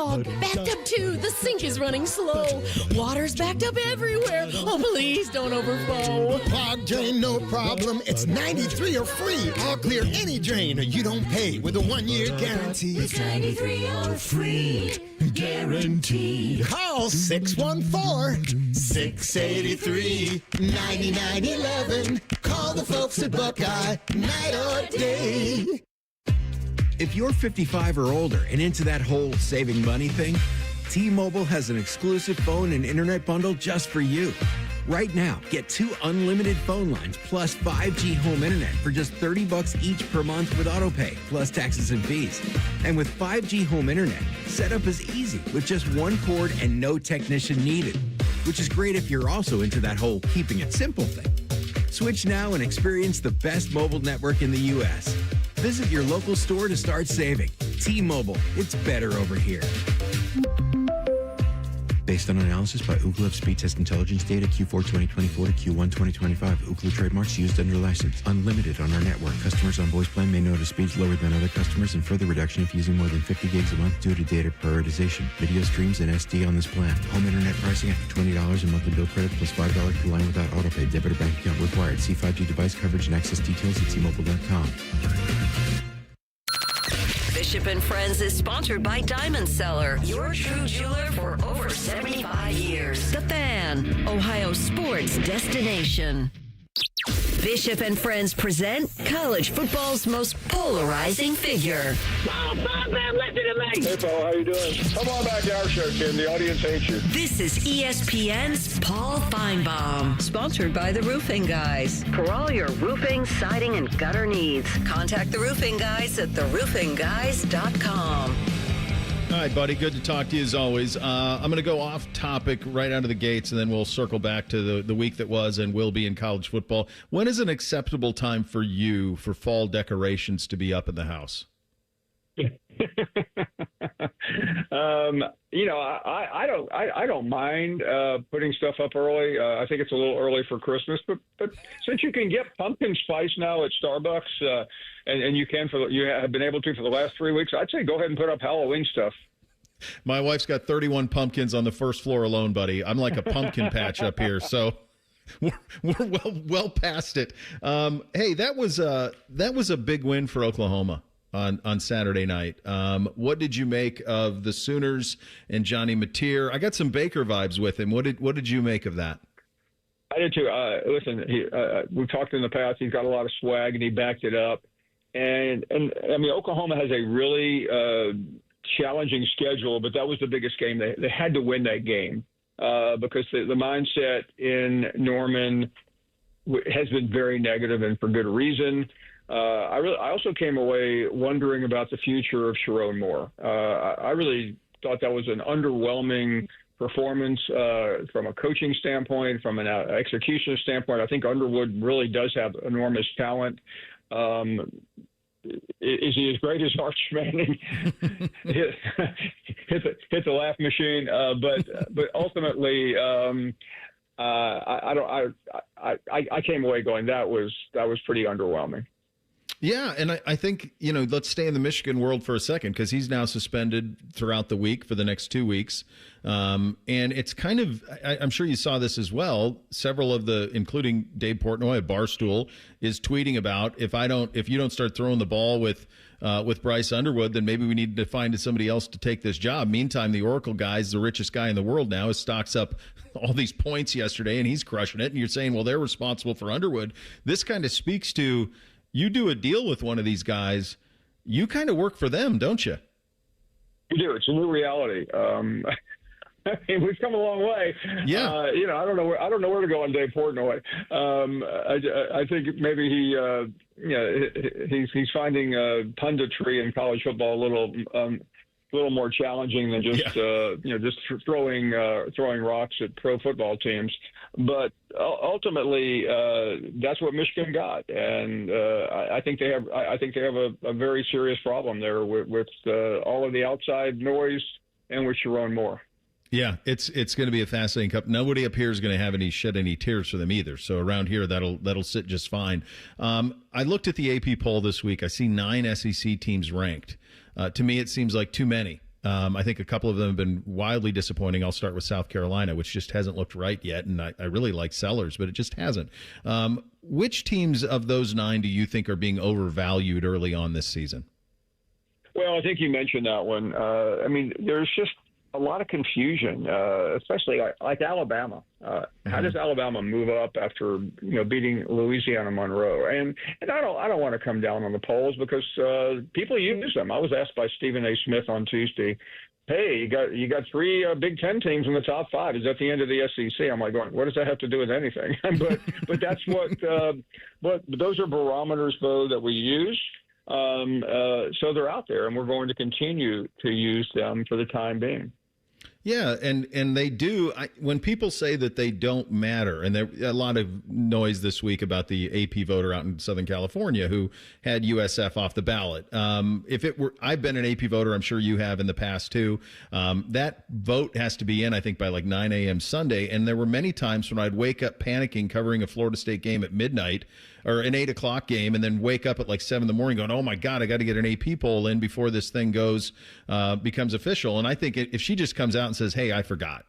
clogged. Bathtub 2, the sink is running slow. Water's backed up everywhere. Oh, please don't overflow. Clogged drain, no problem. It's 93 or free. All clear any drain or you don't pay with a 1-year guarantee. It's 93 or free. Guaranteed. Call 614-683-9911. Call the folks at Buckeye, night or day. If you're 55 or older and into that whole saving money thing, T-Mobile has an exclusive phone and internet bundle just for you. Right now, get 2 unlimited phone lines plus 5G home internet for just $30 each per month with autopay, plus taxes and fees. And with 5G home internet, setup is easy with just 1 cord and no technician needed, which is great if you're also into that whole keeping it simple thing. Switch now and experience the best mobile network in the U.S. Visit your local store to start saving. T-Mobile, it's better over here. Based on analysis by Ookla of speed test intelligence data Q4 2024 to Q1 2025. Ookla trademarks used under license. Unlimited on our network. Customers on voice plan may notice speeds lower than other customers and further reduction if using more than 50 gigs a month due to data prioritization. Video streams and SD on this plan. Home internet pricing after $20 in monthly bill credit plus $5 per line without autopay. Debit or bank account required. See 5G device coverage and access details at T-Mobile.com. Bishop and Friends is sponsored by Diamond Seller, your true jeweler for over 75 years. The Fan, Ohio sports destination. Bishop and Friends present college football's most polarizing figure. Hey, Paul, how you doing? Come on back to our show, Tim. The audience hates you. This is ESPN's Paul Finebaum, sponsored by the Roofing Guys. For all your roofing, siding, and gutter needs, contact the Roofing Guys at theroofingguys.com. All right, buddy. Good to talk to you as always. I'm going to go off topic right out of the gates, and then we'll circle back to the week that was and will be in college football. When is an acceptable time for you for fall decorations to be up in the house? I don't mind putting stuff up early. I think it's a little early for Christmas, but since you can get pumpkin spice now at Starbucks, and you have been able to for the last 3 weeks, I'd say go ahead and put up Halloween stuff. My wife's got 31 pumpkins on the first floor alone, buddy. I'm like a pumpkin patch up here, so we're well past it. Hey, that was a big win for Oklahoma on Saturday night. What did you make of the Sooners and Johnny Mateer? I got some Baker vibes with him. What did you make of that? I did too. Listen, we've talked in the past. He's got a lot of swag, and he backed it up. And I mean, Oklahoma has a really challenging schedule, but that was the biggest game. They had to win that game because the mindset in Norman has been very negative, and for good reason. I also came away wondering about the future of Sharon Moore. I really thought that was an underwhelming performance from a coaching standpoint, from an execution standpoint. I think Underwood really does have enormous talent. Is he as great as Arch Manning? hit the laugh machine, but ultimately, I came away going that was pretty underwhelming. Yeah, and I think, let's stay in the Michigan world for a second because he's now suspended throughout the week for the next 2 weeks. And it's kind of, I'm sure you saw this as well. Several of including Dave Portnoy at Barstool, is tweeting about if you don't start throwing the ball with Bryce Underwood, then maybe we need to find somebody else to take this job. Meantime, the Oracle guy's the richest guy in the world now. His stock's up all these points yesterday, and he's crushing it. And you're saying, well, they're responsible for Underwood. This kind of speaks to, you do a deal with one of these guys, you kind of work for them, don't you? You do. It's a new reality. I mean, we've come a long way. Yeah. I don't know where to go on Dave Portnoy. I think maybe he's finding punditry in college football a little more challenging than just just throwing rocks at pro football teams. But ultimately, that's what Michigan got, and I think they have a very serious problem there with all of the outside noise and with Sharon Moore. Yeah, it's going to be a fascinating cup. Nobody up here is going to shed any tears for them either. So around here, that'll sit just fine. I looked at the AP poll this week. I see 9 SEC teams ranked. To me, it seems like too many. I think a couple of them have been wildly disappointing. I'll start with South Carolina, which just hasn't looked right yet, and I really like Sellers, but it just hasn't. Which teams of those 9 do you think are being overvalued early on this season? Well, I think you mentioned that one. I mean, there's just a lot of confusion, especially like Alabama. How does Alabama move up after beating Louisiana Monroe? And I don't want to come down on the polls because people use them. I was asked by Stephen A. Smith on Tuesday, "Hey, you got 3 Big Ten teams in the top 5. Is that the end of the SEC?" I'm like, what does that have to do with anything? but that's what. But those are barometers, though, that we use. So they're out there, and we're going to continue to use them for the time being. Yeah, and they do. When people say that they don't matter, and there a lot of noise this week about the AP voter out in Southern California who had USF off the ballot. If it were, I've been an AP voter. I'm sure you have in the past too. That vote has to be in, I think, by like 9 a.m. Sunday. And there were many times when I'd wake up panicking, covering a Florida State game at midnight or an 8 o'clock game, and then wake up at like 7 in the morning going, "Oh my God, I got to get an AP poll in before this thing becomes official." And I think if she just comes out and says, "Hey, I forgot,"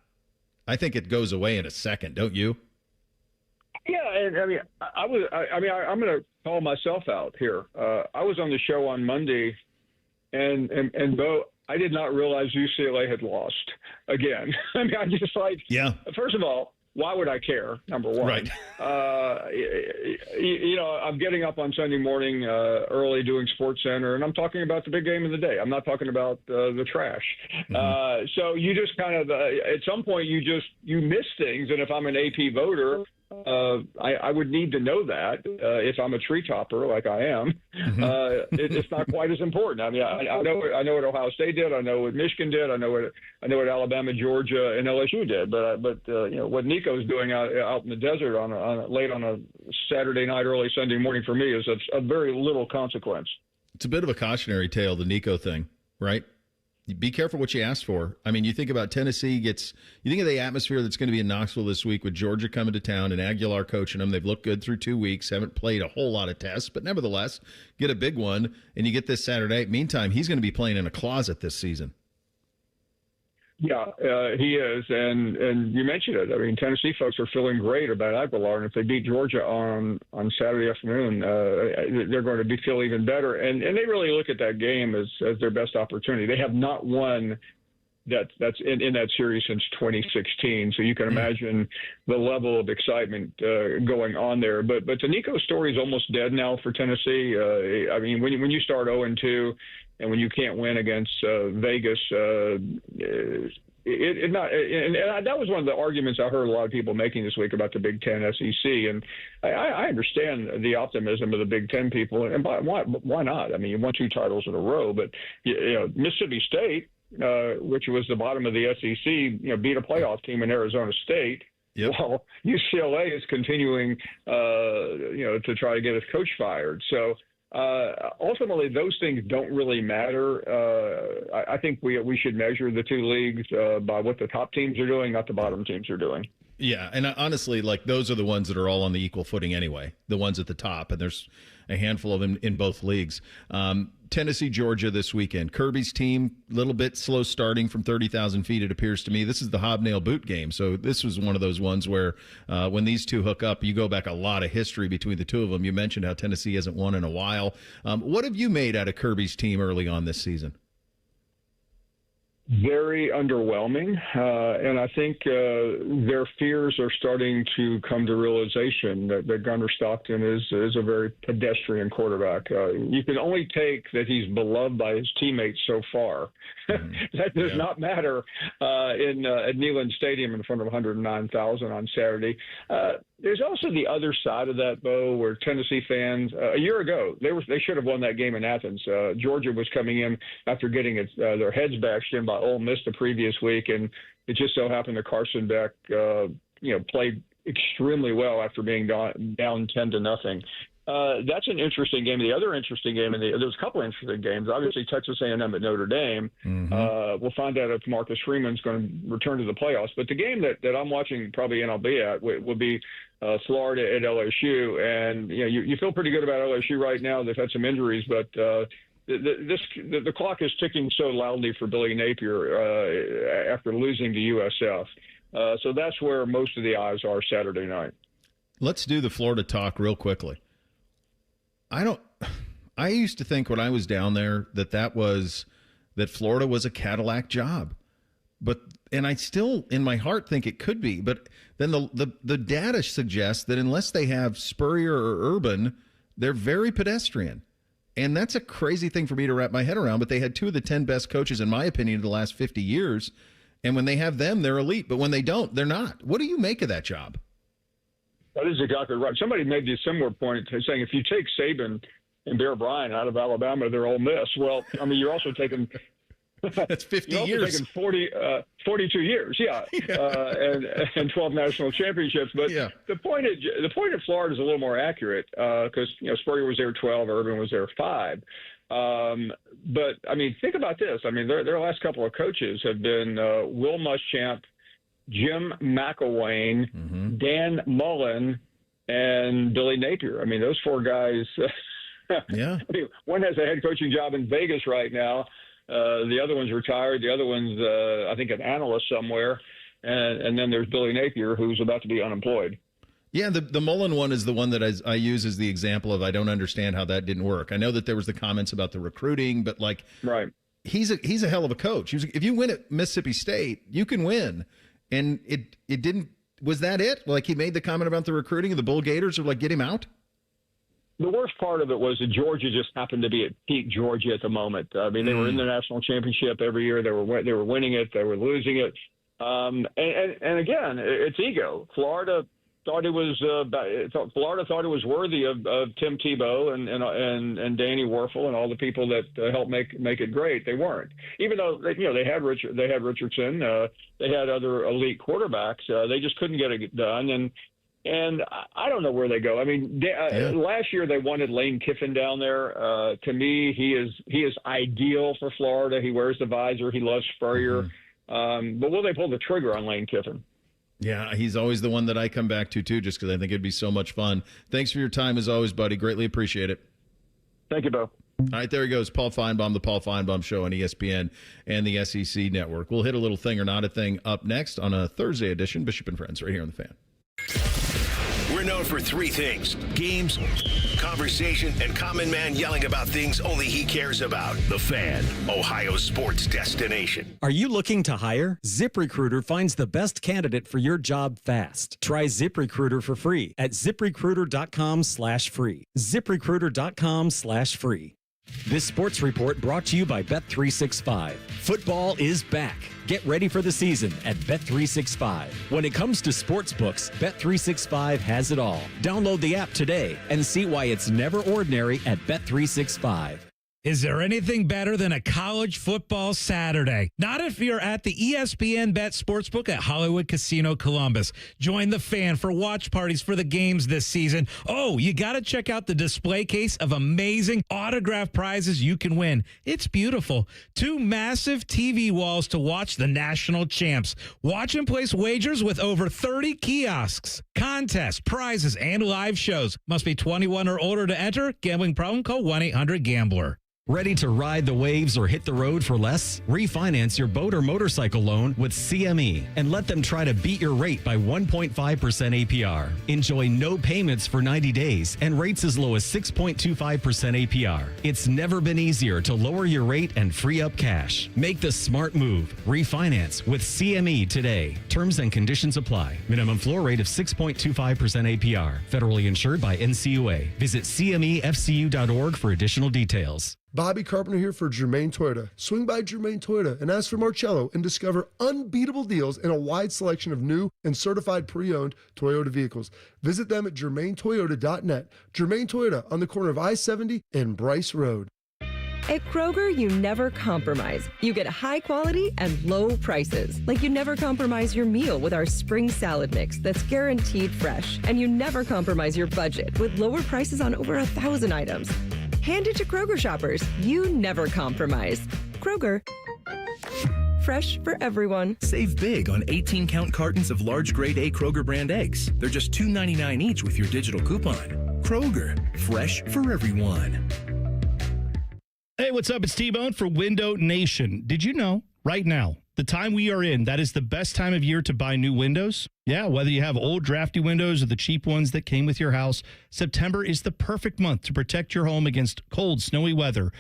I think it goes away in a second, don't you? Yeah, and I mean, I'm going to call myself out here. I was on the show on Monday, and Bo, I did not realize UCLA had lost again. I mean, I just like, yeah. First of all, why would I care? Number one, right? I'm getting up on Sunday morning early doing Sports Center, and I'm talking about the big game of the day. I'm not talking about the trash. Mm-hmm. So you just kind of, at some point, you miss things. And if I'm an AP voter, I would need to know that if I'm a tree topper like I am. It's not quite as important. I mean, I know what Ohio State did. I know what Michigan did. I know what Alabama, Georgia, and LSU did. But what Nico's doing out in the desert late on a Saturday night, early Sunday morning for me is of very little consequence. It's a bit of a cautionary tale, the Nico thing, right? Be careful what you ask for. I mean, you think about Tennessee you think of the atmosphere that's going to be in Knoxville this week with Georgia coming to town and Aguilar coaching them. They've looked good through 2 weeks, haven't played a whole lot of tests, but nevertheless, get a big one, and you get this Saturday. Meantime, he's going to be playing in a closet this season. Yeah, he is, and you mentioned it. I mean, Tennessee folks are feeling great about Aguilar, and if they beat Georgia on Saturday afternoon, they're going to feel even better. And they really look at that game as their best opportunity. They have not won that's in that series since 2016, so you can imagine the level of excitement going on there. But the Nico story is almost dead now for Tennessee. I mean, when you start 0-2. And when you can't win against Vegas, that was one of the arguments I heard a lot of people making this week about the Big Ten SEC. And I understand the optimism of the Big Ten people. And why not? I mean, you won 2 titles in a row. But Mississippi State, which was the bottom of the SEC, beat a playoff team in Arizona State. Yep. Well, UCLA is continuing, to try to get its coach fired. So. Ultimately, those things don't really matter. I think we should measure the 2 leagues by what the top teams are doing, not the bottom teams are doing. Yeah, and honestly, like those are the ones that are all on the equal footing anyway, the ones at the top, and there's a handful of them in both leagues. Tennessee, Georgia this weekend. Kirby's team, a little bit slow starting from 30,000 feet, it appears to me. This is the hobnail boot game, so this was one of those ones where when these two hook up, you go back a lot of history between the two of them. You mentioned how Tennessee hasn't won in a while. What have you made out of Kirby's team early on this season? Very underwhelming, and I think their fears are starting to come to realization that Gunnar Stockton is a very pedestrian quarterback. You can only take that he's beloved by his teammates so far. That does not matter at Neyland Stadium in front of 109,000 on Saturday. There's also the other side of that, Bo, where Tennessee fans a year ago they should have won that game in Athens. Georgia was coming in after getting their heads bashed in by Ole Miss the previous week, and it just so happened that Carson Beck played extremely well after being down 10-0. That's an interesting game. The other interesting game, and there's a couple of interesting games. Obviously, Texas A&M at Notre Dame. We'll find out if Marcus Freeman's going to return to the playoffs. But the game that I'm watching probably NLB at will be Florida at LSU. And you feel pretty good about LSU right now. They've had some injuries, but the clock is ticking so loudly for Billy Napier after losing to USF. So that's where most of the eyes are Saturday night. Let's do the Florida talk real quickly. I used to think when I was down there that Florida was a Cadillac job. And I still, in my heart, think it could be. But then the data suggests that unless they have Spurrier or Urban, they're very pedestrian. And that's a crazy thing for me to wrap my head around. But they had 2 of the 10 best coaches, in my opinion, in the last 50 years. And when they have them, they're elite. But when they don't, they're not. What do you make of that job? That is exactly right. Somebody made a similar point saying if you take Saban and Bear Bryant out of Alabama, they're Ole Miss. Well, I mean, you're also taking that's 50 you're years. Taking 42 years, and 12 national championships. But the point of Florida is a little more accurate because Spurrier was there 12, Urban was there 5. But I mean, think about this. I mean, their last couple of coaches have been Will Muschamp, Jim McElwain, Dan Mullen, and Billy Napier. I mean, those 4 guys. Yeah. I mean, one has a head coaching job in Vegas right now. The other one's retired. The other one's, I think, an analyst somewhere. And then there's Billy Napier, who's about to be unemployed. Yeah, the Mullen one is the one that I use as the example of I don't understand how that didn't work. I know that there was the comments about the recruiting, but right. He's a hell of a coach. If you win at Mississippi State, you can win. And it didn't. Was that it? Like he made the comment about the recruiting and the Bull Gators are get him out? The worst part of it was that Georgia just happened to be at peak Georgia at the moment. I mean, they were in the national championship every year. They were winning it. They were losing it. And again, it's ego. Florida thought it was worthy of Tim Tebow and Danny Werfel and all the people that helped make it great. They weren't, even though they had Richardson, they had other elite quarterbacks. They just couldn't get it done. And I don't know where they go. I mean, last year they wanted Lane Kiffin down there. To me, he is ideal for Florida. He wears the visor. He loves Spurrier. But will they pull the trigger on Lane Kiffin? Yeah, he's always the one that I come back to, too, just because I think it'd be so much fun. Thanks for your time, as always, buddy. Greatly appreciate it. Thank you, Bo. All right, there he goes, Paul Finebaum, the Paul Finebaum Show on ESPN and the SEC Network. We'll hit a little thing or not a thing up next on a Thursday edition, Bishop and Friends, right here on The Fan. We're known for 3 things: games, conversation, and common man yelling about things only he cares about. The Fan, Ohio sports destination. Are you looking to hire? ZipRecruiter finds the best candidate for your job fast. Try ZipRecruiter for free at ZipRecruiter.com/free. ZipRecruiter.com/free. This sports report brought to you by Bet365. Football is back. Get ready for the season at Bet365. When it comes to sports books, Bet365 has it all. Download the app today and see why it's never ordinary at Bet365. Is there anything better than a college football Saturday? Not if you're at the ESPN Bet Sportsbook at Hollywood Casino Columbus. Join the Fan for watch parties for the games this season. Oh, you got to check out the display case of amazing autographed prizes you can win. It's beautiful. 2 massive TV walls to watch the national champs. Watch and place wagers with over 30 kiosks. Contests, prizes, and live shows. Must be 21 or older to enter. Gambling problem? Call 1-800-GAMBLER. Ready to ride the waves or hit the road for less? Refinance your boat or motorcycle loan with CME and let them try to beat your rate by 1.5% APR. Enjoy no payments for 90 days and rates as low as 6.25% APR. It's never been easier to lower your rate and free up cash. Make the smart move. Refinance with CME today. Terms and conditions apply. Minimum floor rate of 6.25% APR. Federally insured by NCUA. Visit CMEFCU.org for additional details. Bobby Carpenter here for Germain Toyota. Swing by Germain Toyota and ask for Marcello and discover unbeatable deals and a wide selection of new and certified pre-owned Toyota vehicles. Visit them at germaintoyota.net. Germain Toyota on the corner of I-70 and Bryce Road. At Kroger, you never compromise. You get high quality and low prices. Like you never compromise your meal with our spring salad mix that's guaranteed fresh. And you never compromise your budget with lower prices on over 1,000 items. Hand it to Kroger shoppers. You never compromise. Kroger. Fresh for everyone. Save big on 18-count cartons of large grade A Kroger brand eggs. They're just $2.99 each with your digital coupon. Kroger. Fresh for everyone. Hey, what's up? It's T-Bone for Window Nation. Did you know, right now, the time we are in, that is the best time of year to buy new windows? Yeah, whether you have old drafty windows or the cheap ones that came with your house, September is the perfect month to protect your home against cold, snowy weather.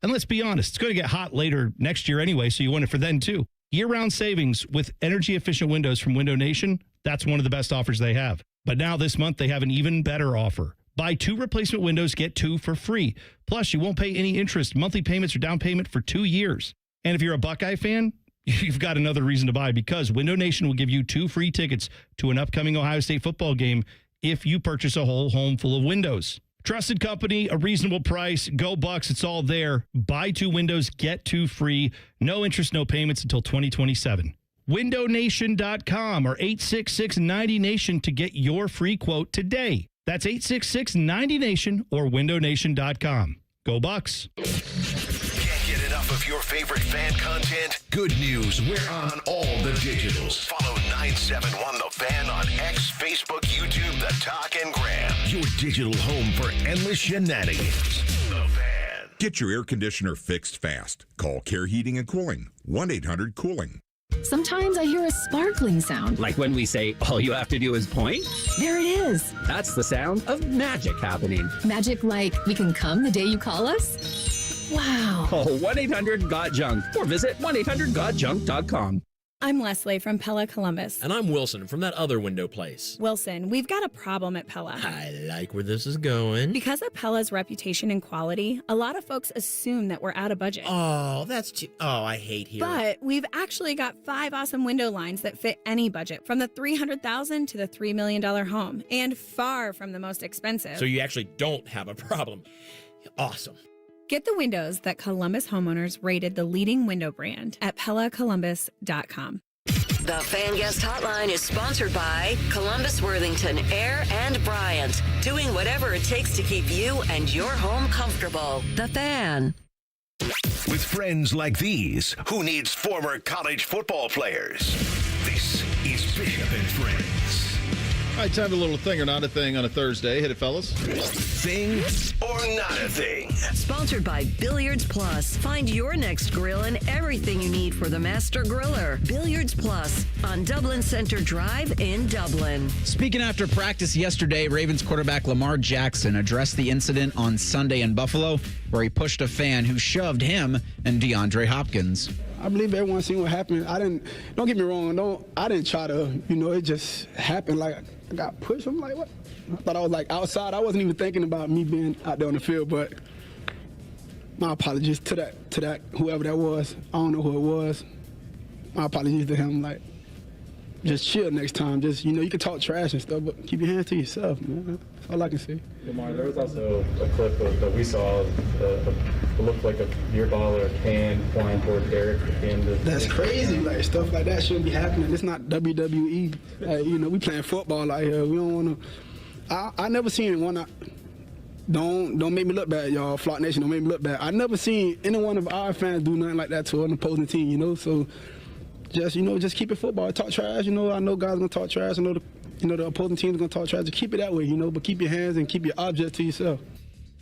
And let's be honest, it's going to get hot later next year anyway, so you want it for then too. Year-round savings with energy-efficient windows from Window Nation, that's one of the best offers they have. But now this month, they have an even better offer. Buy 2 replacement windows, get 2 for free. Plus, you won't pay any interest, monthly payments, or down payment for 2 years. And if you're a Buckeye fan, you've got another reason to buy, because Window Nation will give you 2 free tickets to an upcoming Ohio State football game if you purchase a whole home full of windows. Trusted company, a reasonable price, go Bucks, it's all there. Buy 2 windows, get 2 free. No interest, no payments until 2027. WindowNation.com or 866-90-NATION to get your free quote today. That's 866-90-NATION or WindowNation.com. Go Bucks. Can't get enough of your favorite fan content? Good news, we're on all the digitals. Follow 971 The Fan on X, Facebook, YouTube, The Talk, and Gram. Your digital home for endless shenanigans. The Fan. Get your air conditioner fixed fast. Call Care Heating and Cooling, 1-800-COOLING. Sometimes I hear a sparkling sound. Like when we say, all you have to do is point? There it is. That's the sound of magic happening. Magic like we can come the day you call us? Wow. Call 1-800-GOT-JUNK or visit 1-800-GOT-JUNK.com. I'm Leslie from Pella Columbus. And I'm Wilson from that other window place. Wilson, we've got a problem at Pella. I like where this is going. Because of Pella's reputation and quality, a lot of folks assume that we're out of budget. Oh, that's too... Oh, I hate hearing. But we've actually got 5 awesome window lines that fit any budget, from the $300,000 to the $3 million home, and far from the most expensive. So you actually don't have a problem. Awesome. Get the windows that Columbus homeowners rated the leading window brand at PellaColumbus.com. The Fan Guest Hotline is sponsored by Columbus, Worthington, Air, and Bryant. Doing whatever it takes to keep you and your home comfortable. The Fan. With friends like these, who needs former college football players? This is Bishop and Friends. All right, time for a little thing or not a thing on a Thursday. Hit it, fellas. Thing or not a thing. Sponsored by Billiards Plus. Find your next grill and everything you need for the master griller. Billiards Plus on Dublin Center Drive in Dublin. Speaking after practice yesterday, Ravens quarterback Lamar Jackson addressed the incident on Sunday in Buffalo, where he pushed a fan who shoved him and DeAndre Hopkins. I believe everyone seen what happened. Don't get me wrong, I didn't try to, it just happened. Like, I got pushed. I'm like, what? I thought I was like outside. I wasn't even thinking about me being out there on the field, but my apologies to that whoever that was. I don't know who it was. My apologies to him. Like, just chill next time. Just, you can talk trash and stuff, but keep your hands to yourself, man. That's all I can say. Lamar, there was also a clip that we saw of it looked like a beer bottle or a can flying toward Derek at the end of That's crazy. Like, stuff like that shouldn't be happening. It's not WWE. We playing football out here. We don't want to. I never seen one. Don't make me look bad, y'all. Flock Nation, don't make me look bad. I never seen any one of our fans do nothing like that to an opposing team. So just keep it football. Talk trash. I know guys gonna talk trash. I know the opposing team's gonna talk trash. Just keep it that way. But keep your hands and keep your object to yourself.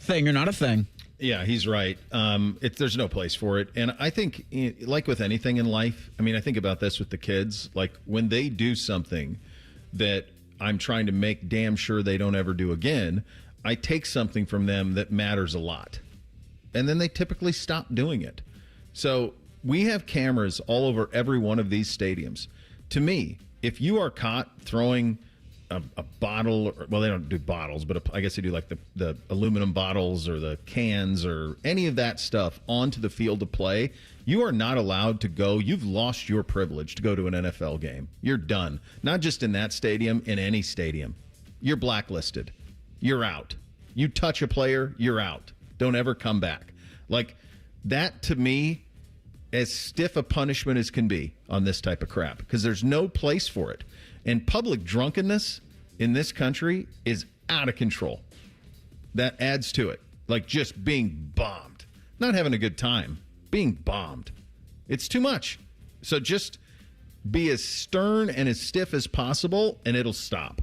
Thing or not a thing. Yeah, he's right. There's no place for it. And I think, like with anything in life, I think about this with the kids. Like, when they do something that I'm trying to make damn sure they don't ever do again, I take something from them that matters a lot. And then they typically stop doing it. So we have cameras all over every one of these stadiums. To me, if you are caught throwing a bottle, well, they don't do bottles, but I guess they do like the aluminum bottles or the cans or any of that stuff onto the field to play, you are not allowed to go. You've lost your privilege to go to an NFL game. You're done. Not just in that stadium, in any stadium. You're blacklisted. You're out. You touch a player, you're out. Don't ever come back. Like, that to me, as stiff a punishment as can be on this type of crap, because there's no place for it. And public drunkenness in this country is out of control. That adds to it. Like, just being bombed. Not having a good time. Being bombed. It's too much. So just be as stern and as stiff as possible, and it'll stop.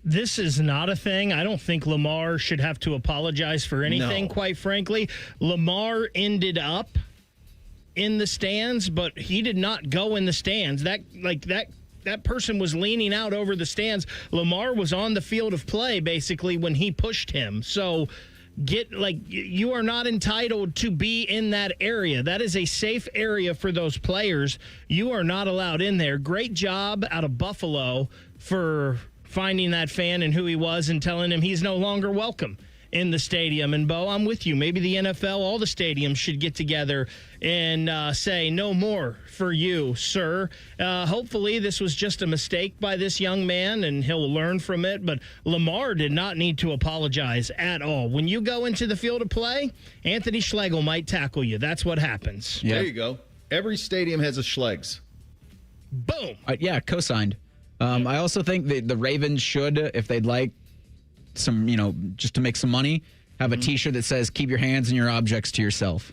This is not a thing. I don't think Lamar should have to apologize for anything, quite frankly. Lamar ended up in the stands, but he did not go in the stands. That person was leaning out over the stands. Lamar was on the field of play, basically, when he pushed him. So you are not entitled to be in that area. That is a safe area for those players. You are not allowed in there. Great job out of Buffalo for finding that fan and who he was and telling him he's no longer welcome in the stadium. And, Bo, I'm with you. Maybe the NFL, all the stadiums should get together and say no more for you, sir. Hopefully this was just a mistake by this young man and he'll learn from it. But Lamar did not need to apologize at all. When you go into the field of play, Anthony Schlegel might tackle you. That's what happens. Yeah. There you go. Every stadium has a Schlegs. Boom. Yeah, co-signed. I also think the Ravens should, if they'd like some, just to make some money, have a T-shirt that says, keep your hands and your objects to yourself.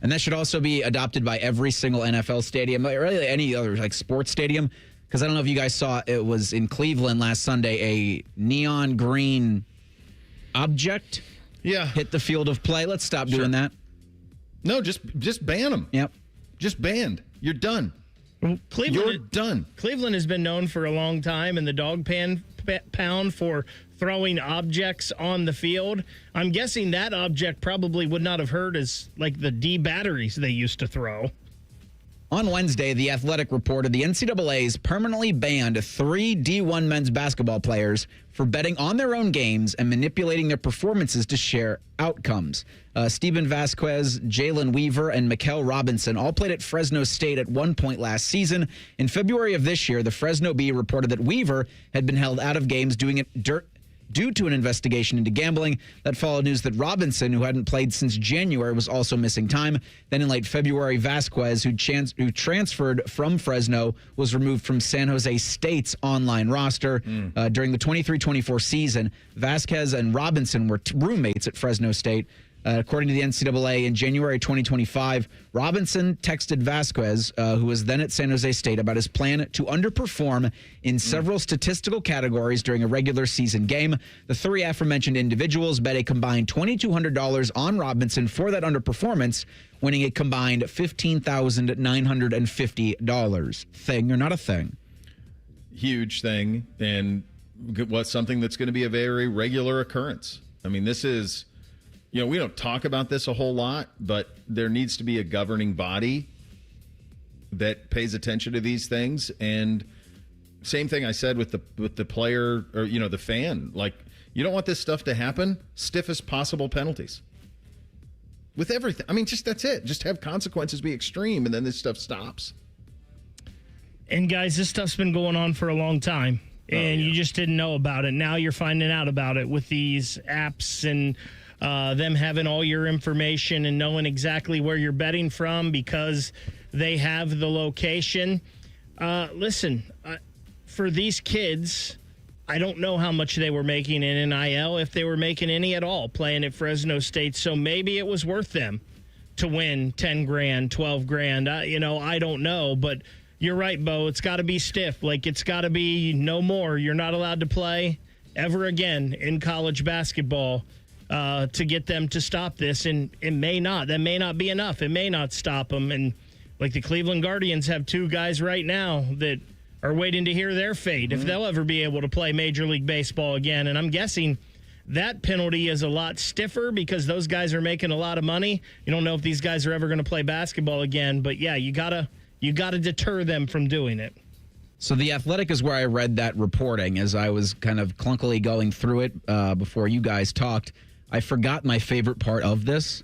And that should also be adopted by every single NFL stadium, or really any other sports stadium. Because I don't know if you guys saw, it was in Cleveland last Sunday, a neon green object hit the field of play. Let's stop doing that. No, just ban them. Yep. Just banned. You're done. You're done. Cleveland has been known for a long time in the dog pound for throwing objects on the field. I'm guessing that object probably would not have hurt as the D batteries they used to throw. On Wednesday, The Athletic reported the NCAA's permanently banned 3 D1 men's basketball players for betting on their own games and manipulating their performances to share outcomes. Steven Vasquez, Jalen Weaver, and Mikal Robinson all played at Fresno State at one point last season. In February of this year, the Fresno Bee reported that Weaver had been held out of games due to an investigation into gambling. That followed news that Robinson, who hadn't played since January, was also missing time. Then in late February, Vasquez, who transferred from Fresno, was removed from San Jose State's online roster. During the 23-24 season, Vasquez and Robinson were roommates at Fresno State. According to the NCAA, in January 2025, Robinson texted Vasquez, who was then at San Jose State, about his plan to underperform in several statistical categories during a regular season game. The 3 aforementioned individuals bet a combined $2,200 on Robinson for that underperformance, winning a combined $15,950. Thing or not a thing? Huge thing, and what's something that's going to be a very regular occurrence. I mean, this is... we don't talk about this a whole lot, but there needs to be a governing body that pays attention to these things. And same thing I said with the player or, the fan. You don't want this stuff to happen. Stiffest possible penalties. With everything. I mean, that's it. Just have consequences be extreme, and then this stuff stops. And, guys, this stuff's been going on for a long time. And you just didn't know about it. Now you're finding out about it with these apps and... them having all your information and knowing exactly where you're betting from because they have the location. Listen, for these kids, I don't know how much they were making in NIL, if they were making any at all playing at Fresno State. So maybe it was worth them to win 10 grand, 12 grand. I don't know, but you're right, Bo. It's got to be stiff. It's got to be no more. You're not allowed to play ever again in college basketball. To get them to stop this, and it may not. That may not be enough. It may not stop them. And the Cleveland Guardians have 2 guys right now that are waiting to hear their fate, if they'll ever be able to play Major League Baseball again. And I'm guessing that penalty is a lot stiffer because those guys are making a lot of money. You don't know if these guys are ever going to play basketball again, but yeah, you gotta deter them from doing it. So The Athletic is where I read that reporting as I was kind of clunkily going through it before you guys talked. I forgot my favorite part of this.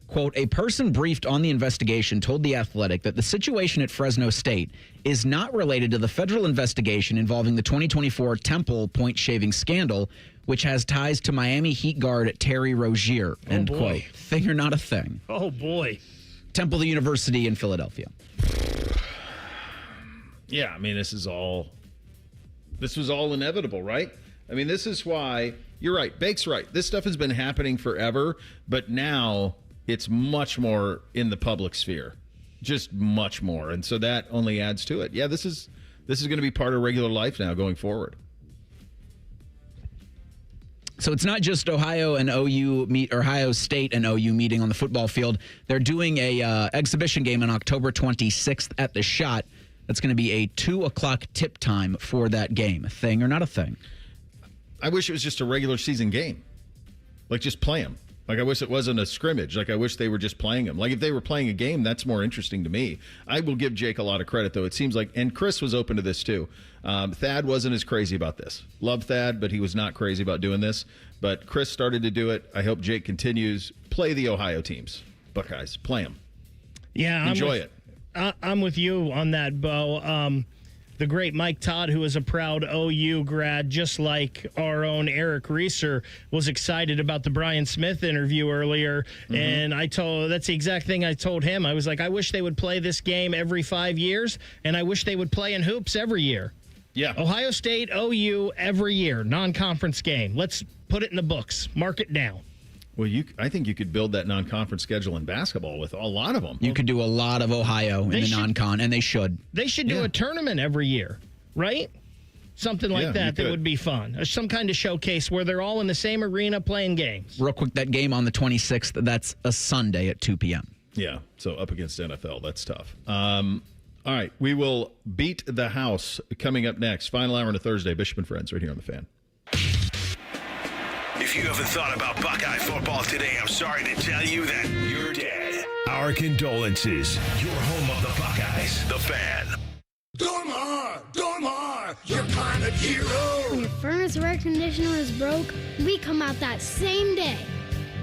Quote, a person briefed on the investigation told The Athletic that the situation at Fresno State is not related to the federal investigation involving the 2024 Temple point shaving scandal, which has ties to Miami Heat guard Terry Rozier, end quote. Thing or not a thing? Oh, boy. Temple, the university in Philadelphia. Yeah, I mean, this was all inevitable, right? I mean, this is why... You're right. Bake's right. This stuff has been happening forever, but now it's much more in the public sphere. Just much more. And so that only adds to it. Yeah, this is going to be part of regular life now going forward. So it's not just Ohio State and OU meeting on the football field. They're doing a exhibition game on October 26th at the Shot. That's going to be a 2:00 tip time for that game. A thing or not a thing? I wish it was just a regular season game. Like, just play them. Like, I wish it wasn't a scrimmage. Like, I wish they were just playing them. Like, if they were playing a game, that's more interesting to me. I will give Jake a lot of credit, though. It seems like, and Chris was open to this, too. Thad wasn't as crazy about this. Love Thad, but he was not crazy about doing this. But Chris started to do it. I hope Jake continues. Play the Ohio teams. Buckeyes. Play them. Yeah. Enjoy it. I'm with you on that, Bo. The great Mike Todd, who is a proud OU grad, just like our own Eric Reeser, was excited about the Brian Smith interview earlier. Mm-hmm. And that's the exact thing I told him. I was like, I wish they would play this game every 5 years, and I wish they would play in hoops every year. Yeah. Ohio State, OU, every year, non-conference game. Let's put it in the books. Mark it down. Well, I think you could build that non-conference schedule in basketball with a lot of them. You could do a lot of Ohio in the non-con, and they should. They should do a tournament every year, right? Something like that would be fun. Some kind of showcase where they're all in the same arena playing games. Real quick, that game on the 26th, that's a Sunday at 2 p.m. Yeah, so up against NFL, that's tough. All right, we will beat the house coming up next. Final hour on a Thursday. Bishop and Friends right here on The Fan. If you haven't thought about Buckeye football today, I'm sorry to tell you that you're dead. Our condolences. Your home of the Buckeyes, The Fan. Dormar, your kind of hero. When your furnace or air conditioner is broke, we come out that same day.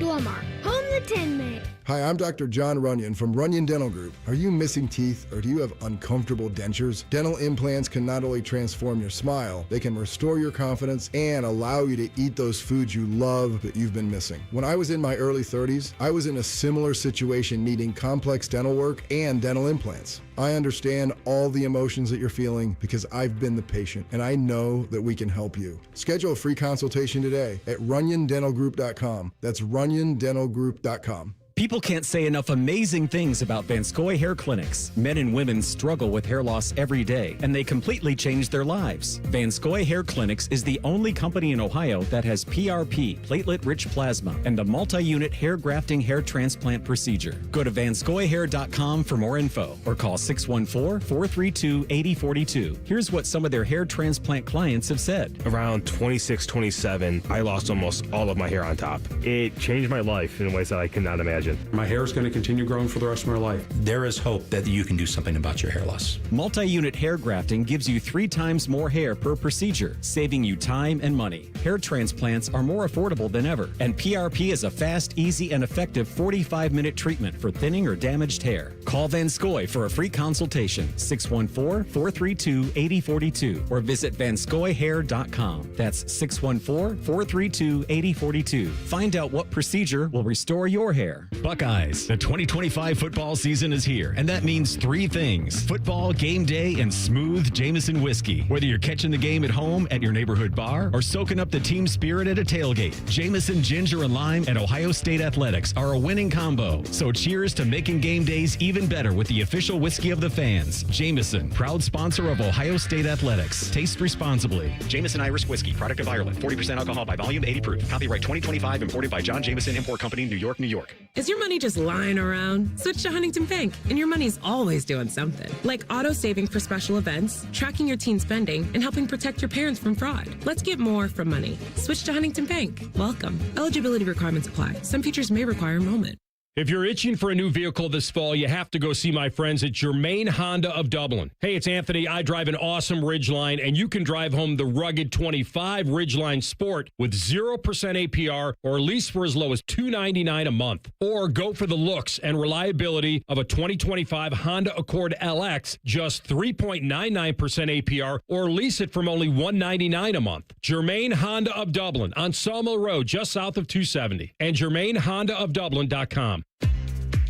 Dormar, home the tin man. Hi, I'm Dr. John Runyon from Runyon Dental Group. Are you missing teeth or do you have uncomfortable dentures? Dental implants can not only transform your smile, they can restore your confidence and allow you to eat those foods you love that you've been missing. When I was in my early 30s, I was in a similar situation needing complex dental work and dental implants. I understand all the emotions that you're feeling because I've been the patient and I know that we can help you. Schedule a free consultation today at runyondentalgroup.com. That's runyondentalgroup.com. People can't say enough amazing things about Vanscoy Hair Clinics. Men and women struggle with hair loss every day, and they completely change their lives. Vanscoy Hair Clinics is the only company in Ohio that has PRP, platelet-rich plasma, and the multi-unit hair grafting hair transplant procedure. Go to vanscoyhair.com for more info, or call 614-432-8042. Here's what some of their hair transplant clients have said. Around 26, 27, I lost almost all of my hair on top. It changed my life in ways that I cannot imagine. My hair is going to continue growing for the rest of my life. There is hope that you can do something about your hair loss. Multi-unit hair grafting gives you 3 times more hair per procedure, saving you time and money. Hair transplants are more affordable than ever, and PRP is a fast, easy, and effective 45-minute treatment for thinning or damaged hair. Call Vanscoy for a free consultation, 614-432-8042, or visit vanscoyhair.com. That's 614-432-8042. Find out what procedure will restore your hair. Buckeyes, the 2025 football season is here, and that means 3 things: football, game day, and smooth Jameson whiskey. Whether you're catching the game at home, at your neighborhood bar, or soaking up the team spirit at a tailgate, Jameson Ginger and Lime at Ohio State Athletics are a winning combo. So cheers to making game days even better with the official whiskey of the fans. Jameson, proud sponsor of Ohio State Athletics. Taste responsibly. Jameson Irish Whiskey, product of Ireland. 40% alcohol by volume, 80 proof. Copyright 2025, imported by John Jameson Import Company, New York, New York. Is your money just lying around? Switch to Huntington Bank, and your money's always doing something. Like auto saving for special events, tracking your teen spending, and helping protect your parents from fraud. Let's get more from money. Switch to Huntington Bank. Welcome. Eligibility requirements apply. Some features may require enrollment. If you're itching for a new vehicle this fall, you have to go see my friends at Germain Honda of Dublin. Hey, it's Anthony. I drive an awesome Ridgeline, and you can drive home the rugged 25 Ridgeline Sport with 0% APR or lease for as low as $299 a month. Or go for the looks and reliability of a 2025 Honda Accord LX, just 3.99% APR or lease it from only $199 a month. Germain Honda of Dublin on Sawmill Road, just south of 270, and GermainHondaofDublin.com.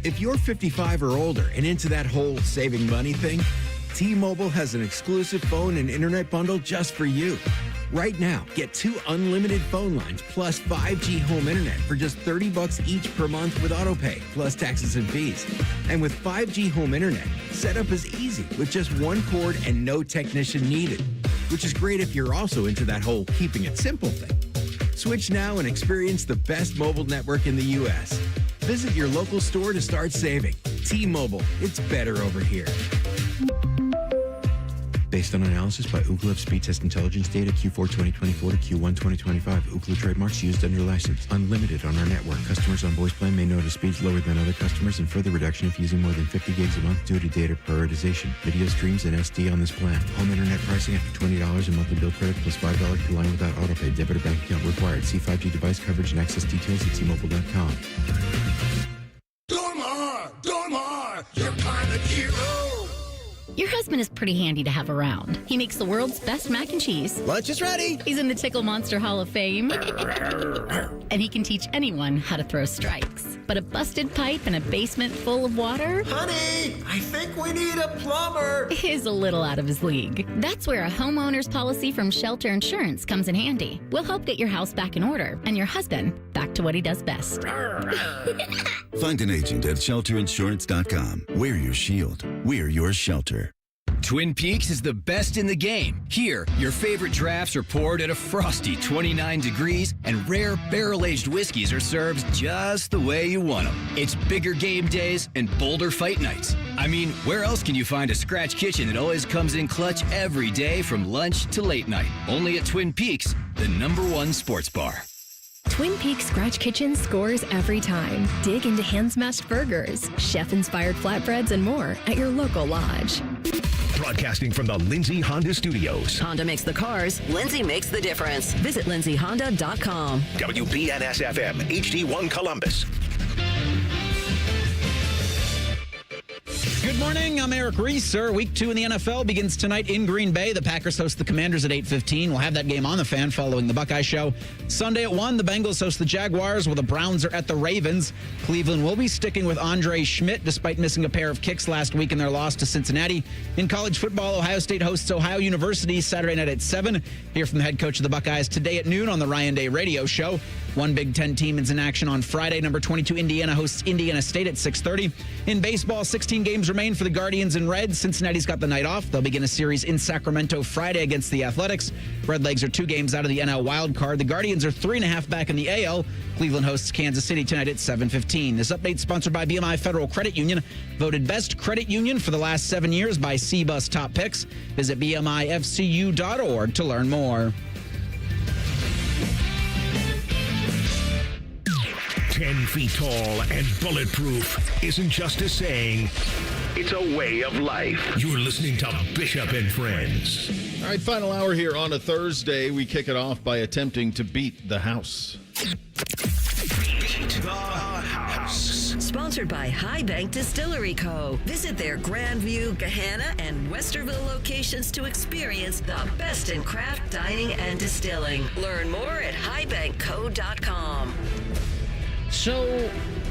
If you're 55 or older and into that whole saving money thing, T-Mobile has an exclusive phone and internet bundle just for you. Right now, get 2 unlimited phone lines plus 5G home internet for just $30 each per month with autopay, plus taxes and fees. And with 5G home internet, setup is easy with just 1 cord and no technician needed, which is great if you're also into that whole keeping it simple thing. Switch now and experience the best mobile network in the U.S. Visit your local store to start saving. T-Mobile, it's better over here. Based on analysis by Ookla of speed test intelligence data Q4 2024 to Q1 2025. Ookla trademarks used under license. Unlimited on our network. Customers on voice plan may notice speeds lower than other customers and further reduction if using more than 50 gigs a month due to data prioritization. Video streams and SD on this plan. Home internet pricing after $20 a monthly bill credit plus $5 per line without autopay. Debit or bank account required. See 5G device coverage and access details at T-Mobile.com. Dormar, your kind of hero. Your husband is pretty handy to have around. He makes the world's best mac and cheese. Lunch is ready. He's in the Tickle Monster Hall of Fame. And he can teach anyone how to throw strikes. But a busted pipe in a basement full of water? Honey, I think we need a plumber. Is a little out of his league. That's where a homeowner's policy from Shelter Insurance comes in handy. We'll help get your house back in order and your husband back to what he does best. Find an agent at shelterinsurance.com. We're your shield. We're your shelter. Twin Peaks is the best in the game. Here, your favorite drafts are poured at a frosty 29 degrees, and rare barrel-aged whiskeys are served just the way you want them. It's bigger game days and bolder fight nights. I mean, where else can you find a scratch kitchen that always comes in clutch every day from lunch to late night? Only at Twin Peaks, the #1 sports bar. Twin Peaks Scratch Kitchen scores every time. Dig into hand-smashed burgers, chef-inspired flatbreads, and more at your local lodge. Broadcasting from the Lindsay Honda Studios. Honda makes the cars. Lindsay makes the difference. Visit lindsayhonda.com. WBNS-FM, HD1 Columbus. Good morning. I'm Eric Reeser. Week 2 in the NFL begins tonight in Green Bay. The Packers host the Commanders at 8:15. We'll have that game on the Fan following the Buckeye Show. Sunday at 1, the Bengals host the Jaguars while the Browns are at the Ravens. Cleveland will be sticking with Andre Schmidt despite missing a pair of kicks last week in their loss to Cincinnati. In college football, Ohio State hosts Ohio University Saturday night at 7. Hear from the head coach of the Buckeyes today at noon on the Ryan Day Radio Show. One Big Ten team is in action on Friday. Number 22 Indiana hosts Indiana State at 6:30. In baseball, 16 games remain for the Guardians and Reds. Cincinnati's got the night off. They'll begin a series in Sacramento Friday against the Athletics. Redlegs are 2 games out of the NL wild card. The Guardians are 3.5 back in the AL. Cleveland hosts Kansas City tonight at 7:15. This update sponsored by BMI Federal Credit Union. Voted best credit union for the last 7 years by CBUS Top Picks. Visit bmifcu.org to learn more. 10 feet tall and bulletproof isn't just a saying, it's a way of life. You're listening to Bishop and Friends. All right, final hour here on a Thursday. We kick it off by attempting to beat the house. Beat the house. Sponsored by High Bank Distillery Co. Visit their Grandview, Gahanna, and Westerville locations to experience the best in craft dining and distilling. Learn more at highbankco.com. So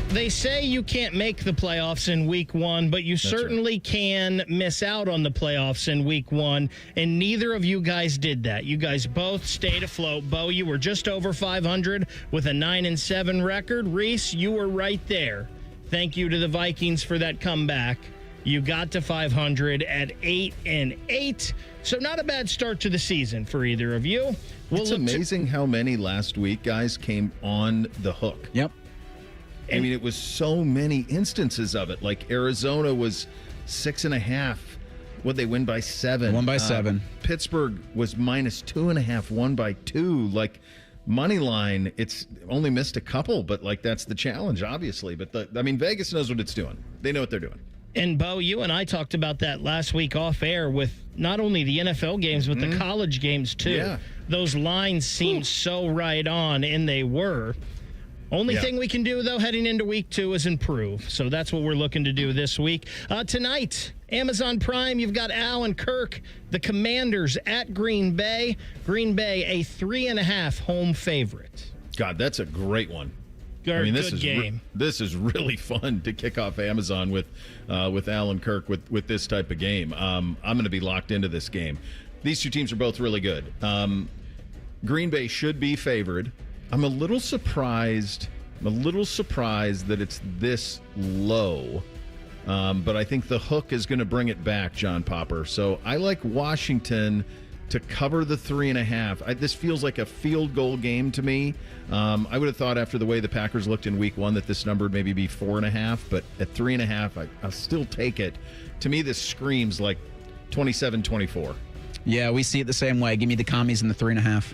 they say you can't make the playoffs in week 1, but you certainly can miss out on the playoffs in week 1, and neither of you guys did that. You guys both stayed afloat. Bo, you were just over 500 with a 9-7 record. Reese, you were right there. Thank you to the Vikings for that comeback. You got to 500 at 8-8. So not a bad start to the season for either of you. It's amazing how many last week guys came on the hook. Yep. I mean, it was so many instances of it. Like Arizona was 6.5. Would they win by 7? Won by 7. Pittsburgh was -2.5, won by 2. Like money line, it's only missed a couple, but like that's the challenge, obviously. But Vegas knows what it's doing. They know what they're doing. And Bo, you and I talked about that last week off air with not only the NFL games, but the college games too. Yeah. Those lines seemed so right on, and they were. Only thing we can do, though, heading into week 2 is improve. So that's what we're looking to do this week. Tonight, Amazon Prime, you've got Al and Kirk, the Commanders at Green Bay. Green Bay, a 3.5 home favorite. God, that's a great one. This is game. This is really fun to kick off Amazon with Al and Kirk with this type of game. I'm going to be locked into this game. These two teams are both really good. Green Bay should be favored. I'm a little surprised that it's this low. But I think the hook is going to bring it back, John Popper. So I like Washington to cover the 3.5. This feels like a field goal game to me. I would have thought after the way the Packers looked in week 1 that this number would maybe be 4.5, but at 3.5, I'll still take it. To me, this screams like 27-24. Yeah, we see it the same way. Give me the commies in the 3.5.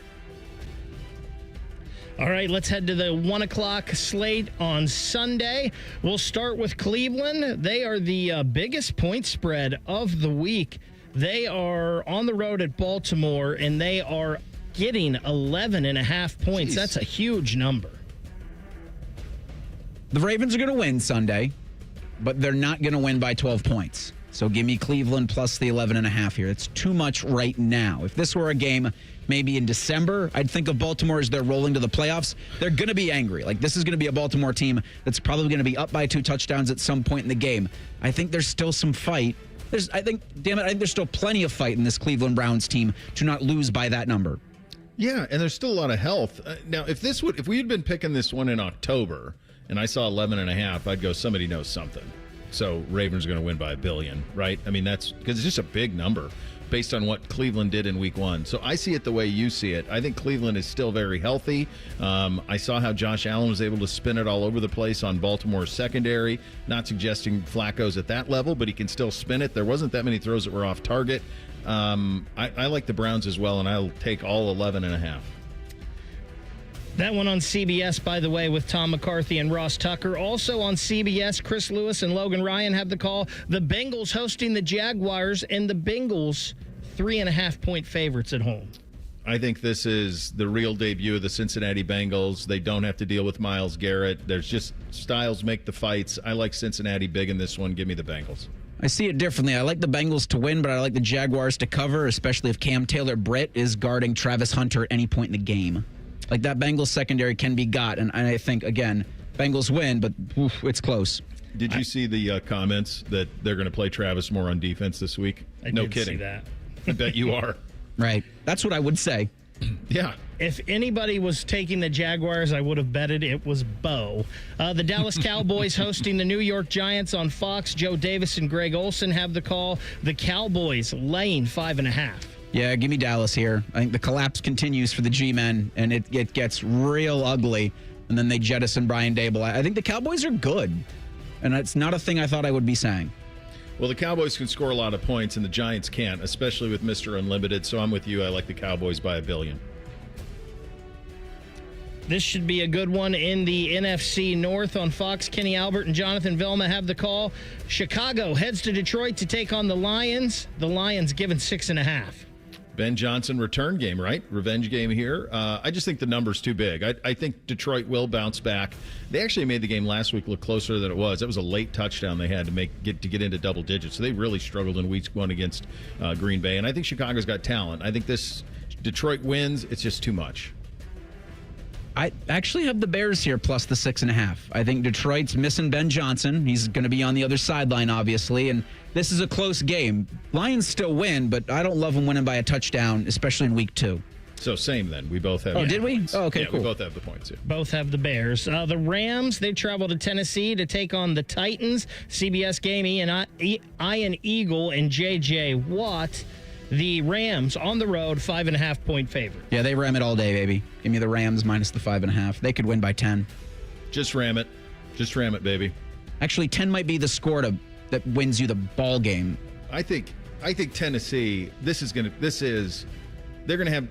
All right, let's head to the 1 o'clock slate on Sunday. We'll start with Cleveland. They are the biggest point spread of the week. They are on the road at Baltimore, and they are getting 11.5 points. Jeez. That's a huge number. The Ravens are going to win Sunday, but they're not going to win by 12 points. So give me Cleveland plus the 11.5 here. It's too much right now. If this were a game maybe in December, I'd think of Baltimore as they're rolling to the playoffs. They're going to be angry. Like, this is going to be a Baltimore team that's probably going to be up by 2 touchdowns at some point in the game. I think there's still some fight. I think there's still plenty of fight in this Cleveland Browns team to not lose by that number. Yeah, and there's still a lot of health. Now, if we had been picking this one in October and I saw 11.5, I'd go, somebody knows something. So Ravens are going to win by $1 billion, right? I mean, that's because it's just a big number based on what Cleveland did in week 1. So I see it the way you see it. I think Cleveland is still very healthy. I saw how Josh Allen was able to spin it all over the place on Baltimore's secondary. Not suggesting Flacco's at that level, but he can still spin it. There wasn't that many throws that were off target. I like the Browns as well, and I'll take all 11.5. That one on CBS, by the way, with Tom McCarthy and Ross Tucker. Also on CBS, Chris Lewis and Logan Ryan have the call. The Bengals hosting the Jaguars, and the Bengals 3.5-point favorites at home. I think this is the real debut of the Cincinnati Bengals. They don't have to deal with Myles Garrett. There's just styles make the fights. I like Cincinnati big in this one. Give me the Bengals. I see it differently. I like the Bengals to win, but I like the Jaguars to cover, especially if Cam Taylor-Britt is guarding Travis Hunter at any point in the game. Like, that Bengals secondary can be got, and I think, again, Bengals win, but it's close. Did you see the comments that they're going to play Travis more on defense this week? No did kidding. See that. I bet you are. Right. That's what I would say. Yeah. If anybody was taking the Jaguars, I would have betted it was Bo. The Dallas Cowboys hosting the New York Giants on Fox. Joe Davis and Greg Olson have the call. The Cowboys laying 5.5. Yeah, give me Dallas here. I think the collapse continues for the G-men, and it gets real ugly, and then they jettison Brian Dable. I think the Cowboys are good, and it's not a thing I thought I would be saying. Well, the Cowboys can score a lot of points, and the Giants can't, especially with Mr. Unlimited, so I'm with you. I like the Cowboys by $1 billion. This should be a good one in the NFC North on Fox. Kenny Albert and Jonathan Velma have the call. Chicago heads to Detroit to take on the Lions. The Lions given 6.5. Ben Johnson return game, right? Revenge game here. I just think the number's too big. I think Detroit will bounce back. They actually made the game last week look closer than it was. That was a late touchdown they had to get into double digits. So they really struggled in week 1 against Green Bay. And I think Chicago's got talent. I think this Detroit wins. It's just too much. I actually have the Bears here plus the 6.5. I think Detroit's missing Ben Johnson. He's going to be on the other sideline, obviously, and this is a close game. Lions still win, but I don't love them winning by a touchdown, especially in week 2. So same then. We both have. Oh, did we? Oh, okay, yeah, cool. We both have the points here. Both have the Bears. The Rams, they travel to Tennessee to take on the Titans. CBS game, Ian Eagle and J.J. Watt. The Rams on the road, 5.5-point favorite. Yeah, they ram it all day, baby. Give me the Rams minus the 5.5. They could win by 10. Just ram it. Just ram it, baby. Actually, 10 might be the score that wins you the ball game. I think Tennessee, they're gonna have,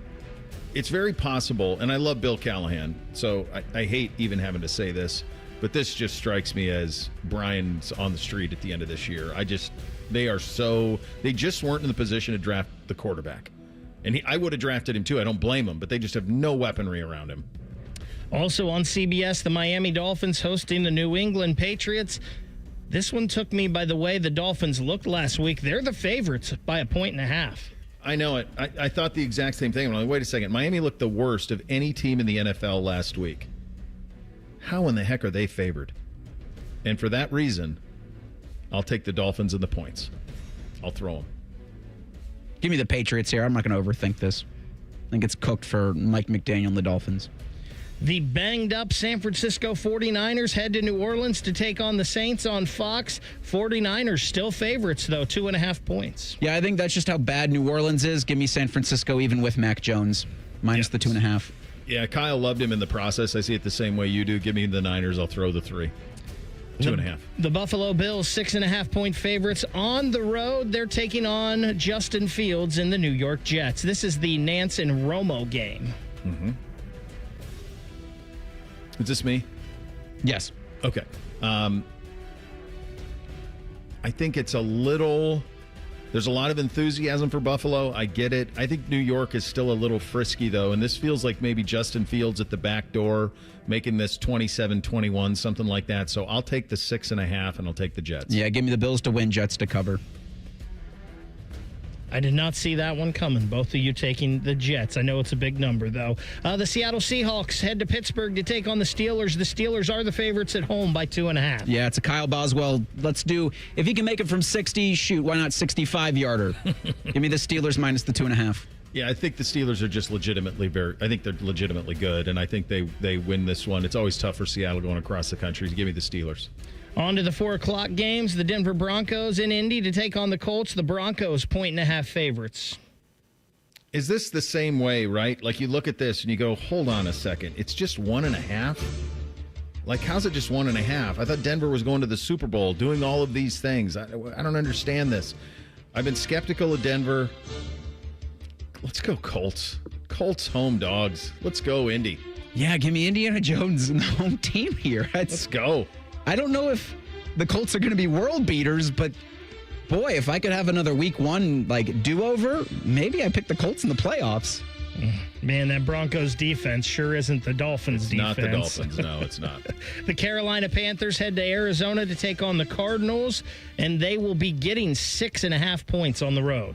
it's very possible, and I love Bill Callahan, so I hate even having to say this, but this just strikes me as Brian's on the street at the end of this year. They just weren't in the position to draft the quarterback. And I would have drafted him too. I don't blame him, but they just have no weaponry around him. Also on CBS, the Miami Dolphins hosting the New England Patriots. This one took me by the way the Dolphins looked last week. They're the favorites by 1.5. I know it. I thought the exact same thing. I'm like, wait a second. Miami looked the worst of any team in the NFL last week. How in the heck are they favored? And for that reason, I'll take the Dolphins and the points. I'll throw them. Give me the Patriots here. I'm not going to overthink this. I think it's cooked for Mike McDaniel and the Dolphins. The banged-up San Francisco 49ers head to New Orleans to take on the Saints on Fox. 49ers still favorites, though, 2.5 points. Yeah, I think that's just how bad New Orleans is. Give me San Francisco even with Mac Jones, minus the 2.5. Yeah, Kyle loved him in the process. I see it the same way you do. Give me the Niners. I'll throw the 3. 2.5. The Buffalo Bills, 6.5-point favorites on the road. They're taking on Justin Fields and the New York Jets. This is the Nance and Romo game. Mm-hmm. Is this me? Yes. Okay. I think it's a little... There's a lot of enthusiasm for Buffalo. I get it. I think New York is still a little frisky, though, and this feels like maybe Justin Fields at the back door making this 27-21, something like that. So I'll take the 6.5, and I'll take the Jets. Yeah, give me the Bills to win, Jets to cover. I did not see that one coming. Both of you taking the Jets. I know it's a big number, though. The Seattle Seahawks head to Pittsburgh to take on the Steelers. The Steelers are the favorites at home by 2.5. Yeah, it's a Kyle Boswell. Let's do, if he can make it from 60, shoot, why not 65-yarder? Give me the Steelers minus the 2.5. Yeah, I think the Steelers are just legitimately I think they're legitimately good, and I think they win this one. It's always tough for Seattle going across the country. Give me the Steelers. On to the 4 o'clock games. The Denver Broncos in Indy to take on the Colts. The Broncos 1.5 favorites. Is this the same way, right? Like you look at this and you go, hold on a second. It's just 1.5? Like, how's it just 1.5? I thought Denver was going to the Super Bowl, doing all of these things. I don't understand this. I've been skeptical of Denver. Let's go Colts. Colts home dogs. Let's go Indy. Yeah, give me Indiana Jones and the home team here. Let's go. I don't know if the Colts are going to be world beaters, but boy, if I could have another week 1 like do-over, maybe I pick the Colts in the playoffs. Man, that Broncos defense sure isn't the Dolphins defense. Not the Dolphins. No, it's not. The Carolina Panthers head to Arizona to take on the Cardinals, and they will be getting 6.5 points on the road.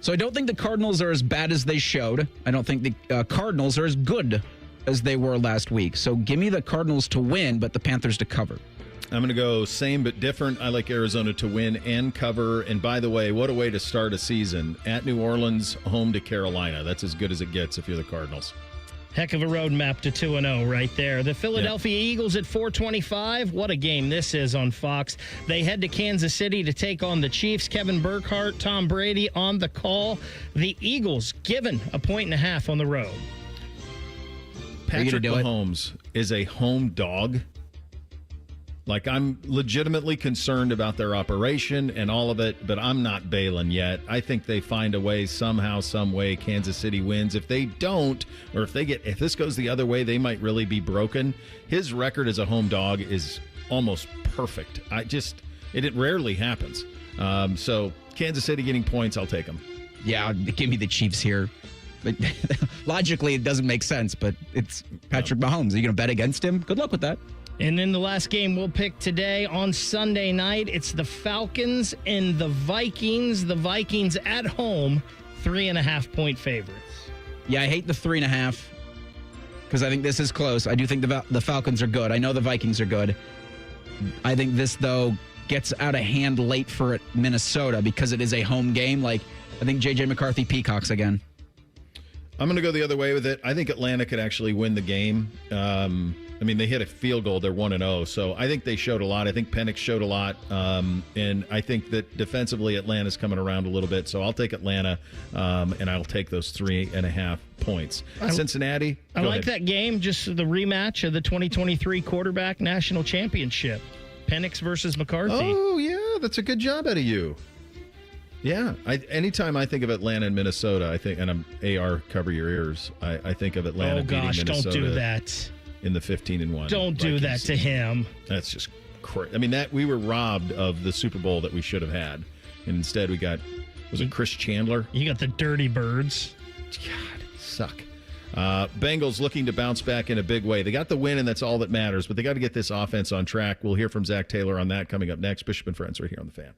So I don't think the Cardinals are as bad as they showed. I don't think the Cardinals are as good as they were last week. So give me the Cardinals to win, but the Panthers to cover. I'm going to go same but different. I like Arizona to win and cover. And by the way, what a way to start a season. At New Orleans, home to Carolina. That's as good as it gets if you're the Cardinals. Heck of a roadmap to 2-0 right there. The Philadelphia Eagles at 4:25. What a game this is on Fox. They head to Kansas City to take on the Chiefs. Kevin Burkhardt, Tom Brady on the call. The Eagles given 1.5 on the road. Patrick Mahomes is a home dog. Like, I'm legitimately concerned about their operation and all of it, but I'm not bailing yet. I think they find a way somehow, some way. Kansas City wins. If they don't, or if this goes the other way, they might really be broken. His record as a home dog is almost perfect. It rarely happens. So Kansas City getting points, I'll take them. Yeah, give me the Chiefs here. But logically, it doesn't make sense, but it's Patrick Mahomes. Are you going to bet against him? Good luck with that. And then the last game we'll pick today on Sunday night, it's the Falcons and the Vikings. The Vikings at home, 3.5-point favorites. Yeah, I hate the 3.5 because I think this is close. I do think the Falcons are good. I know the Vikings are good. I think this, though, gets out of hand late for Minnesota because it is a home game. Like, I think J.J. McCarthy peacocks again. I'm going to go the other way with it. I think Atlanta could actually win the game. They hit a field goal. They're 1-0. So I think they showed a lot. I think Penix showed a lot. And I think that defensively Atlanta's coming around a little bit. So I'll take Atlanta, and I'll take those 3.5 points. Cincinnati. I like that game, just the rematch of the 2023 quarterback national championship. Penix versus McCarthy. Oh, yeah. That's a good job out of you. Yeah, anytime I think of Atlanta and Minnesota, I think, and I'm AR, cover your ears. I think of Atlanta beating Minnesota. Don't do that. In the 15-1. Don't do that to him. That's just crazy. I mean, we were robbed of the Super Bowl that we should have had, and instead we got, was it Chris Chandler? You got the Dirty Birds. God, suck. Bengals looking to bounce back in a big way. They got the win, and that's all that matters. But they got to get this offense on track. We'll hear from Zack Taylor on that coming up next. Bishop and Friends right here on The Fan.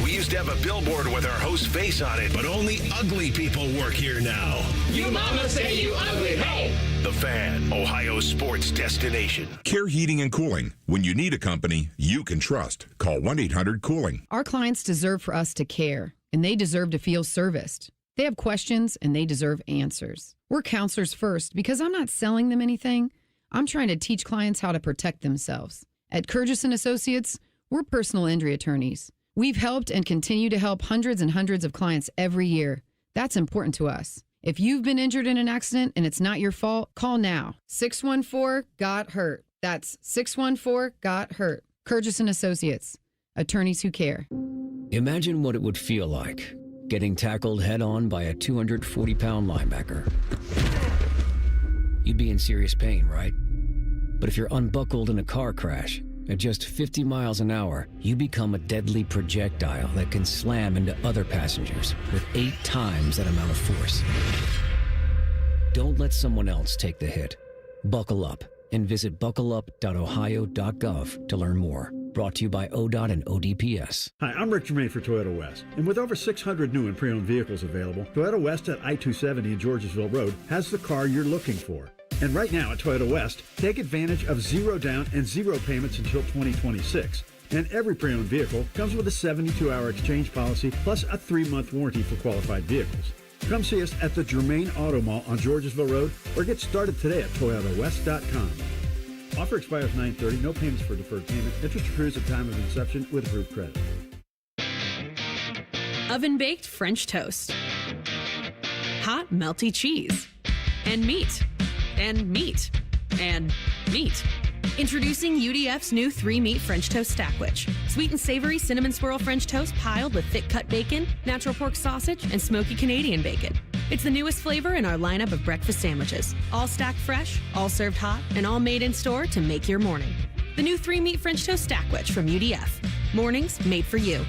We used to have a billboard with our host's face on it, but only ugly people work here now. You mama say you ugly, hey! The Fan, Ohio sports destination. Care Heating and Cooling. When you need a company you can trust, call 1-800-COOLING. Our clients deserve for us to care, and they deserve to feel serviced. They have questions and they deserve answers. We're counselors first because I'm not selling them anything. I'm trying to teach clients how to protect themselves. At Curtis & Associates, we're personal injury attorneys. We've helped and continue to help hundreds and hundreds of clients every year. That's important to us. If you've been injured in an accident and it's not your fault, call now. 614-GOT-HURT. That's 614-GOT-HURT. Curtis & Associates, attorneys who care. Imagine what it would feel like getting tackled head-on by a 240-pound linebacker. You'd be in serious pain, right? But if you're unbuckled in a car crash, at just 50 miles an hour, you become a deadly projectile that can slam into other passengers with 8 times that amount of force. Don't let someone else take the hit. Buckle up and visit buckleup.ohio.gov to learn more. Brought to you by ODOT and ODPS. Hi, I'm Rick Germain for Toyota West. And with over 600 new and pre-owned vehicles available, Toyota West at I-270 and Georgesville Road has the car you're looking for. And right now at Toyota West, take advantage of 0 down and 0 payments until 2026. And every pre-owned vehicle comes with a 72-hour exchange policy plus a 3-month warranty for qualified vehicles. Come see us at the Germain Auto Mall on Georgesville Road or get started today at ToyotaWest.com. Offer expires 9/30. No payments for deferred payment. Interest accrues at time of inception with approved credit. Oven-baked French toast. Hot, melty cheese. And meat. And meat. And meat. Introducing UDF's new 3-meat French toast stackwich. Sweet and savory cinnamon swirl French toast piled with thick cut bacon, natural pork sausage, and smoky Canadian bacon. It's the newest flavor in our lineup of breakfast sandwiches. All stacked fresh, all served hot, and all made in store to make your morning. The new 3-meat French toast stackwich from UDF. Mornings made for you.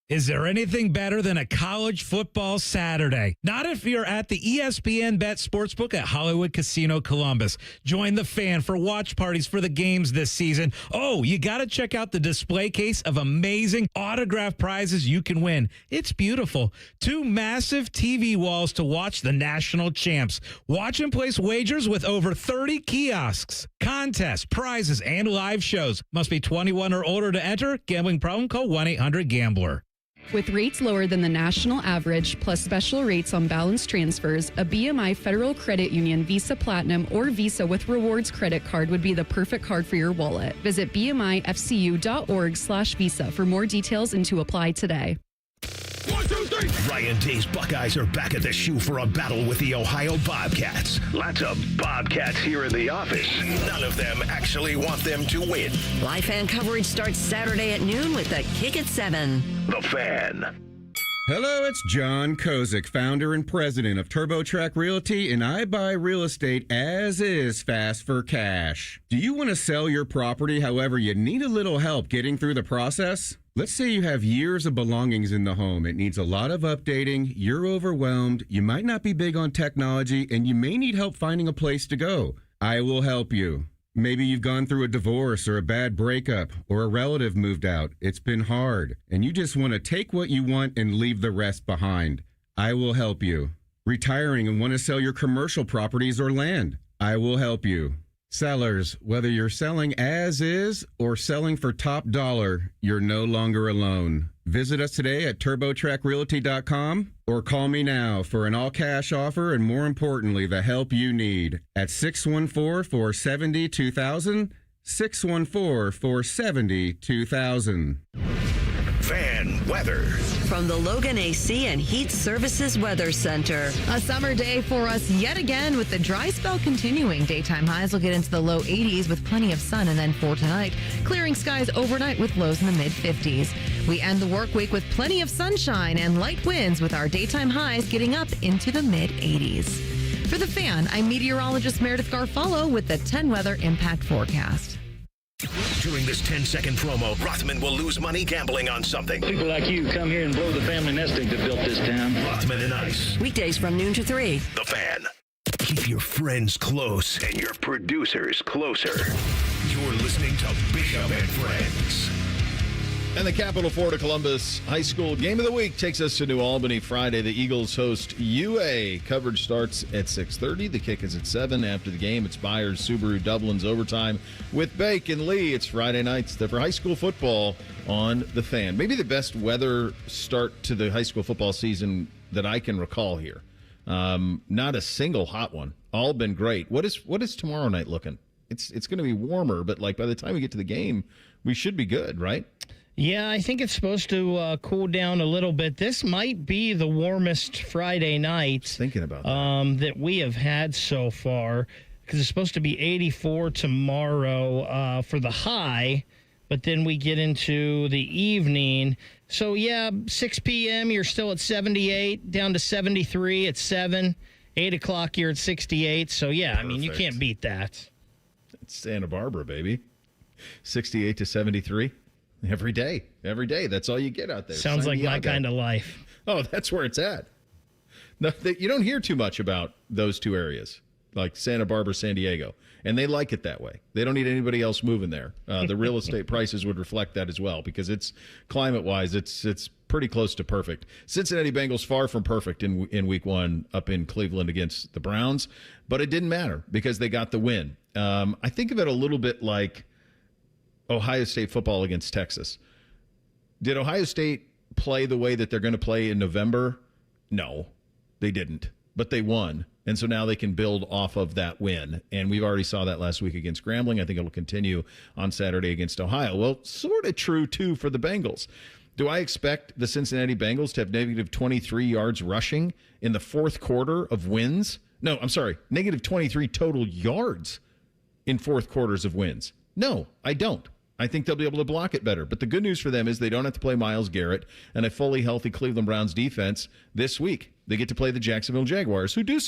Is there anything better than a college football Saturday? Not if you're at the ESPN Bet Sportsbook at Hollywood Casino Columbus. Join the fan for watch parties for the games this season. Oh, you got to check out the display case of amazing autographed prizes you can win. It's beautiful. 2 massive TV walls to watch the national champs. Watch and place wagers with over 30 kiosks, contests, prizes, and live shows. Must be 21 or older to enter. Gambling problem? Call 1-800-GAMBLER. With rates lower than the national average, plus special rates on balance transfers, a BMI Federal Credit Union Visa Platinum or Visa with Rewards credit card would be the perfect card for your wallet. Visit bmifcu.org/visa for more details and to apply today. 1, 2, 3. Ryan Day's Buckeyes are back at the shoe for a battle with the Ohio Bobcats. Lots of Bobcats here in the office. None of them actually want them to win. Live fan coverage starts Saturday at noon with the Kick at 7. The Fan. Hello, it's John Kozik, founder and president of TurboTrack Realty, and I buy real estate as is, fast for cash. Do you want to sell your property, however, you need a little help getting through the process? Let's say you have years of belongings in the home. It needs a lot of updating. You're overwhelmed. You might not be big on technology, and you may need help finding a place to go. I will help you. Maybe you've gone through a divorce or a bad breakup or a relative moved out. It's been hard, and you just want to take what you want and leave the rest behind. I will help you. Retiring and want to sell your commercial properties or land. I will help you. Sellers, whether you're selling as is or selling for top dollar, you're no longer alone. Visit us today at TurboTrackRealty.com or call me now for an all-cash offer and, more importantly, the help you need at 614-470-2000, 614-470-2000. Fan weather. From the Logan AC and Heat Services Weather Center. A summer day for us yet again with the dry spell continuing. Daytime highs will get into the low 80s with plenty of sun, and then for tonight, clearing skies overnight with lows in the mid-50s. We end the work week with plenty of sunshine and light winds with our daytime highs getting up into the mid-80s. For The Fan, I'm meteorologist Meredith Garfalo with the 10 Weather Impact Forecast. During this 10-second promo, Rothman will lose money gambling on something. People like you come here and blow the family nesting that built this town. Rothman and Ice. Weekdays from noon to 3. The Fan. Keep your friends close and your producers closer. You're listening to Bishop and Friends. And the Capital Florida Columbus High School Game of the Week takes us to New Albany Friday. The Eagles host UA. Coverage starts at 6:30. The kick is at 7. After the game, it's Byers, Subaru, Dublin's overtime with Bake and Lee. It's Friday nights for high school football on The Fan. Maybe the best weather start to the high school football season that I can recall here. Not a single hot one. All been great. What is tomorrow night looking? It's going to be warmer, but like by the time we get to the game, we should be good, right? Yeah, I think it's supposed to cool down a little bit. This might be the warmest Friday night thinking about that we have had so far, because it's supposed to be 84 tomorrow for the high, but then we get into the evening. So, yeah, 6 p.m., you're still at 78, down to 73 at 7. 8 o'clock, you're at 68. So, yeah, Perfect. I mean, you can't beat that. It's Santa Barbara, baby. 68 to 73. Every day. That's all you get out there. Sounds like my kind of life. Oh, that's where it's at. No, you don't hear too much about those two areas, like Santa Barbara, San Diego, and they like it that way. They don't need anybody else moving there. The real estate prices would reflect that as well, because it's climate-wise, it's pretty close to perfect. Cincinnati Bengals far from perfect in week one up in Cleveland against the Browns, but it didn't matter because they got the win. I think of it a little bit like Ohio State football against Texas. Did Ohio State play the way that they're going to play in November? No, they didn't, but they won. And so now they can build off of that win. And we've already saw that last week against Grambling. I think it'll continue on Saturday against Ohio. Well, sort of true, too, for the Bengals. Do I expect the Cincinnati Bengals to have negative 23 yards rushing in the fourth quarter of wins? No, I'm sorry, negative 23 total yards in fourth quarters of wins. No, I don't. I think they'll be able to block it better. But the good news for them is they don't have to play Myles Garrett and a fully healthy Cleveland Browns defense this week. They get to play the Jacksonville Jaguars, who do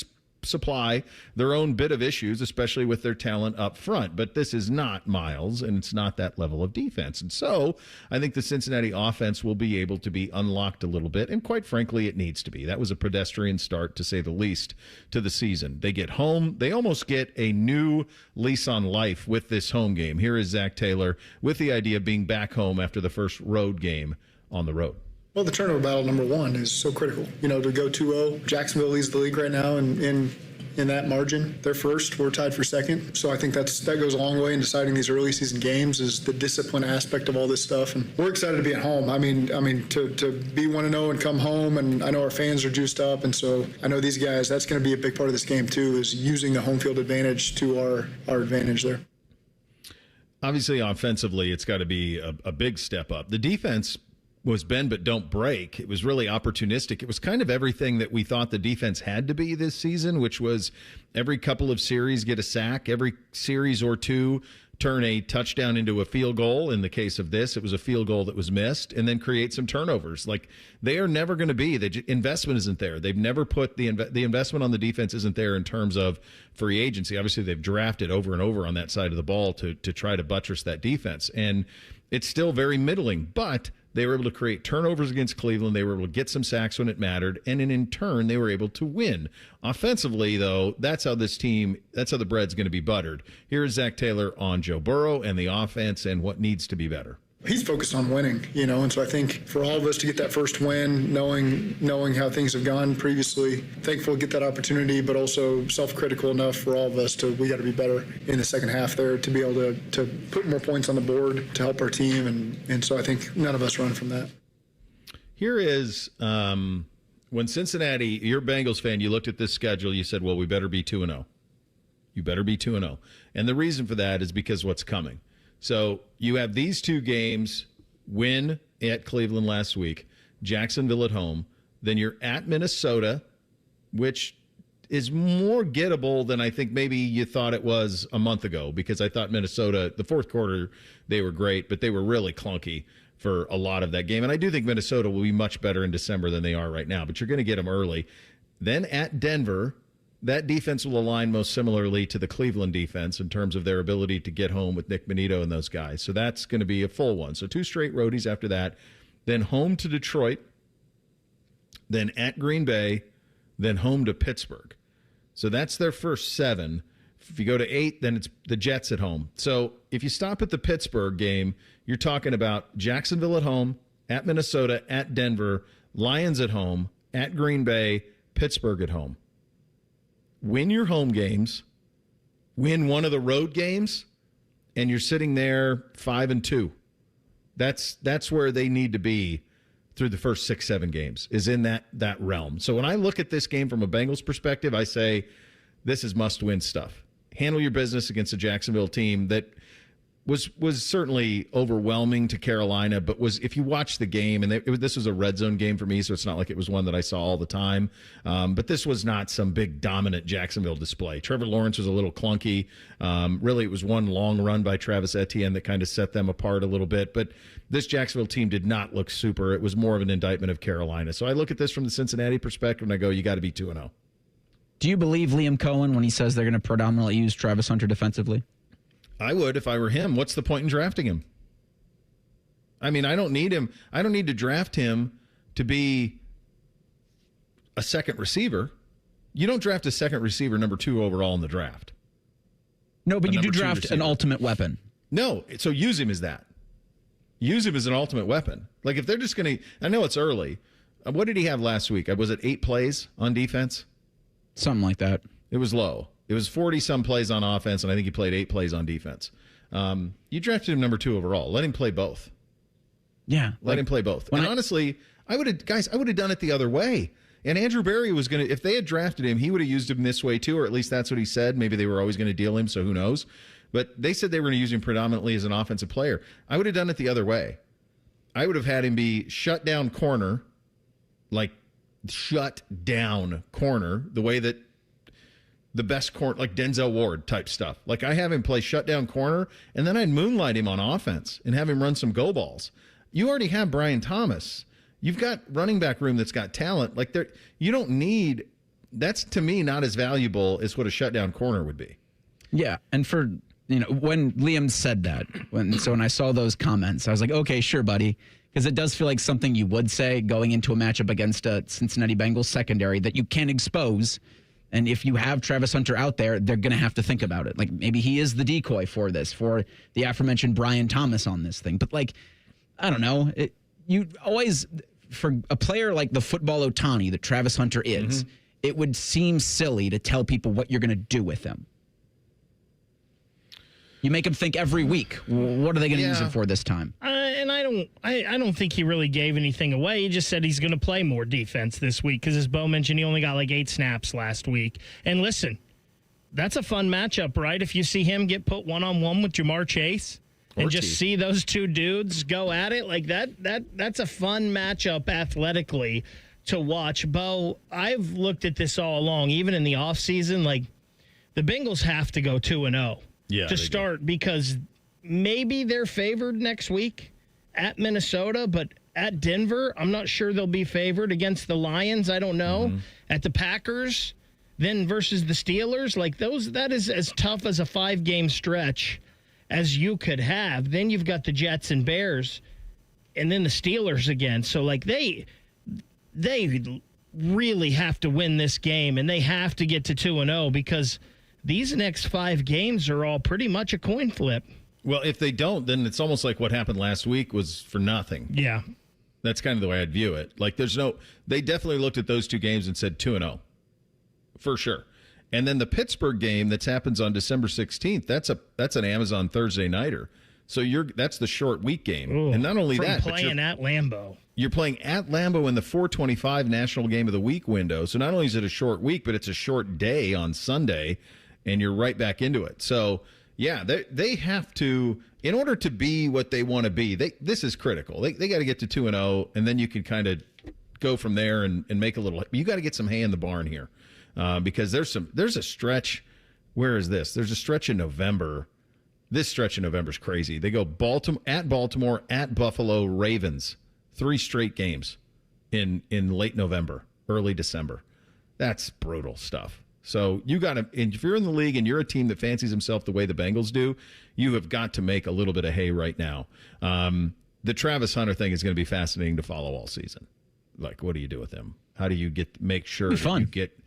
supply their own bit of issues, especially with their talent up front. But this is not Myles, and it's not that level of defense. And so I think the Cincinnati offense will be able to be unlocked a little bit, and quite frankly, it needs to be. That was a pedestrian start, to say the least, to the season. They get home. They almost get a new lease on life with this home game. Here is Zack Taylor with the idea of being back home after the first road game on the road. Well, the turnover battle, number one, is so critical. To go 2-0. Jacksonville leads the league right now in that margin. They're first. We're tied for second. So I think that goes a long way in deciding these early season games, is the discipline aspect of all this stuff. And we're excited to be at home. I mean, to be 1-0 and come home, and I know our fans are juiced up. And so I know these guys, that's going to be a big part of this game too, is using the home field advantage to our advantage there. Obviously, offensively, it's got to be a big step up. The defense was bend but don't break. It was really opportunistic. It was kind of everything that we thought the defense had to be this season, which was every couple of series get a sack, every series or two turn a touchdown into a field goal. In the case of this, it was a field goal that was missed, and then create some turnovers. Like, they are never going to be, the investment isn't there. They've never put the investment on the defense isn't there in terms of free agency. Obviously, they've drafted over and over on that side of the ball to try to buttress that defense. And it's still very middling, but they were able to create turnovers against Cleveland. They were able to get some sacks when it mattered. And in turn, they were able to win. Offensively, though, that's how the bread's going to be buttered. Here is Zack Taylor on Joe Burrow and the offense and what needs to be better. He's focused on winning, and so I think for all of us to get that first win, knowing how things have gone previously, thankful to get that opportunity, but also self-critical enough for all of us we got to be better in the second half there to be able to put more points on the board to help our team, and so I think none of us run from that. Here is when Cincinnati, you're a Bengals fan, you looked at this schedule, you said, well, we better be 2-0. You better be 2-0. And the reason for that is because what's coming. So you have these two games, win at Cleveland last week, Jacksonville at home. Then you're at Minnesota, which is more gettable than I think maybe you thought it was a month ago, because I thought Minnesota, the fourth quarter, they were great, but they were really clunky for a lot of that game. And I do think Minnesota will be much better in December than they are right now, but you're going to get them early. Then at Denver, that defense will align most similarly to the Cleveland defense in terms of their ability to get home with Nick Bonito and those guys. So that's going to be a full one. So 2 straight roadies after that. Then home to Detroit. Then at Green Bay. Then home to Pittsburgh. So that's their first 7. If you go to 8, then it's the Jets at home. So if you stop at the Pittsburgh game, you're talking about Jacksonville at home, at Minnesota, at Denver, Lions at home, at Green Bay, Pittsburgh at home. Win your home games, win one of the road games, and you're sitting there 5-2. That's where they need to be through the first 6-7 games is in that realm. So when I look at this game from a Bengals perspective, I say this is must-win stuff. Handle your business against a Jacksonville team that was certainly overwhelming to Carolina, but if you watch the game, and this was a red zone game for me, so it's not like it was one that I saw all the time, but this was not some big dominant Jacksonville display. Trevor Lawrence was a little clunky. Really, it was one long run by Travis Etienne that kind of set them apart a little bit, but this Jacksonville team did not look super. It was more of an indictment of Carolina. So I look at this from the Cincinnati perspective, and I go, you got to be 2-0. Do you believe Liam Cohen when he says they're going to predominantly use Travis Hunter defensively? I would if I were him. What's the point in drafting him? I mean, I don't need him. I don't need to draft him to be a second receiver. You don't draft a second receiver number 2 overall in the draft. No, but you do draft an ultimate weapon. No, so use him as that. Use him as an ultimate weapon. Like if they're just going to, I know it's early. What did he have last week? Was it 8 plays on defense? Something like that. It was low. It was 40-some plays on offense, and I think he played 8 plays on defense. You drafted him number 2 overall. Let him play both. Yeah. Let him play both. And honestly, I would have done it the other way. And Andrew Berry was going to, if they had drafted him, he would have used him this way too, or at least that's what he said. Maybe they were always going to deal him, so who knows. But they said they were going to use him predominantly as an offensive player. I would have done it the other way. I would have had him be shut down corner, like shut down corner, the way that the best corner, like Denzel Ward type stuff. Like I have him play shutdown corner, and then I'd moonlight him on offense and have him run some go balls. You already have Brian Thomas. You've got running back room that's got talent. Like you don't need. That's to me not as valuable as what a shutdown corner would be. Yeah, and for when Liam said that, when I saw those comments, I was like, okay, sure, buddy. Because it does feel like something you would say going into a matchup against a Cincinnati Bengals secondary that you can expose. And if you have Travis Hunter out there, they're going to have to think about it. Like maybe he is the decoy for this, for the aforementioned Brian Thomas on this thing. But like, I don't know. You always, for a player like the football Ohtani that Travis Hunter is, it would seem silly to tell people what you're going to do with him. You make him think every week, what are they going to use him for this time? And I don't think he really gave anything away. He just said he's going to play more defense this week because, as Bo mentioned, he only got like 8 snaps last week. And listen, that's a fun matchup, right? If you see him get put one-on-one with Jamar Chase and just see those two dudes go at it, like that's a fun matchup athletically to watch. Bo, I've looked at this all along, even in the offseason, like the Bengals have to go 2-0. To start, because maybe they're favored next week at Minnesota, but at Denver, I'm not sure they'll be favored. Against the Lions, I don't know. At the Packers, then versus the Steelers, like that is as tough as a 5-game stretch as you could have. Then you've got the Jets and Bears, and then the Steelers again. So like they really have to win this game, and they have to get to 2-0 because these next 5 games are all pretty much a coin flip. Well, if they don't, then it's almost like what happened last week was for nothing. Yeah. That's kind of the way I'd view it. Like they definitely looked at those 2 games and said 2-0 for sure. And then the Pittsburgh game that happens on December 16th, that's an Amazon Thursday nighter. So that's the short week game. Ooh, and not only that, but playing at Lambeau. You're playing at Lambeau in the 425 National Game of the Week window. So not only is it a short week, but it's a short day on Sunday. And you're right back into it. So, yeah, they have to, in order to be what they want to be, this is critical. They got to get to 2-0, and then you can kind of go from there and make a little. You got to get some hay in the barn here because there's a stretch. Where is this? There's a stretch in November. This stretch in November is crazy. They go Baltimore, at Buffalo, Ravens, 3 straight games in late November, early December. That's brutal stuff. So you got to, if you're in the league and you're a team that fancies himself the way the Bengals do, you have got to make a little bit of hay right now. The Travis Hunter thing is going to be fascinating to follow all season. Like, what do you do with him? How do you make sure that you get?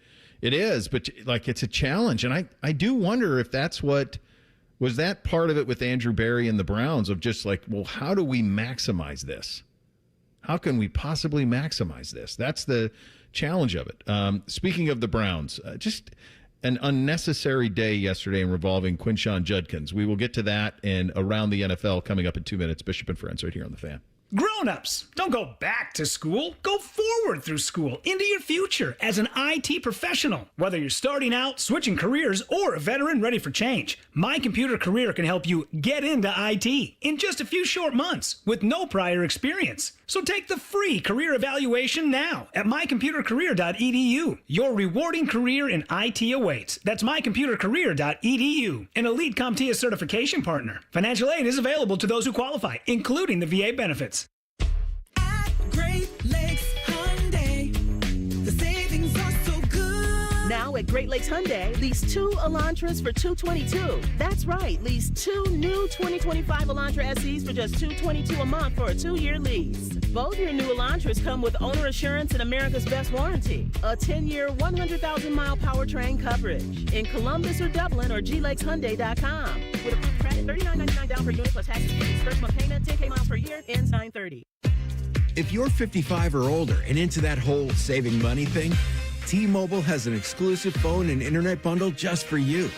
It is, but like it's a challenge, and I do wonder if that's what was that part of it with Andrew Berry and the Browns of just like, well, how do we maximize this? How can we possibly maximize this? That's the challenge of it. Speaking of the Browns, just an unnecessary day yesterday involving Quinshon Judkins. We will get to that and around the NFL coming up in 2 minutes. Bishop and Friends right here on The Fan. Grown-ups, don't go back to school. Go forward through school into your future as an IT professional. Whether you're starting out, switching careers, or a veteran ready for change, My Computer Career can help you get into IT in just a few short months with no prior experience. So take the free career evaluation now at mycomputercareer.edu. Your rewarding career in IT awaits. That's mycomputercareer.edu. An elite CompTIA certification partner. Financial aid is available to those who qualify, including the VA benefits. Great Lakes Hyundai. The savings are so good. Now at Great Lakes Hyundai, lease 2 Elantras for $222. That's right, lease 2 new 2025 Elantra SEs for just $222 a month for a 2-year lease. Both your new Elantras come with owner assurance and America's Best Warranty. A 10-year, 100,000-mile powertrain coverage. In Columbus or Dublin or glakeshyundai.com. With approved credit, $39.99 down per unit plus taxes and fees. First month payment, 10K miles per year, ends 9/30. If you're 55 or older and into that whole saving money thing, T-Mobile has an exclusive phone and internet bundle just for you.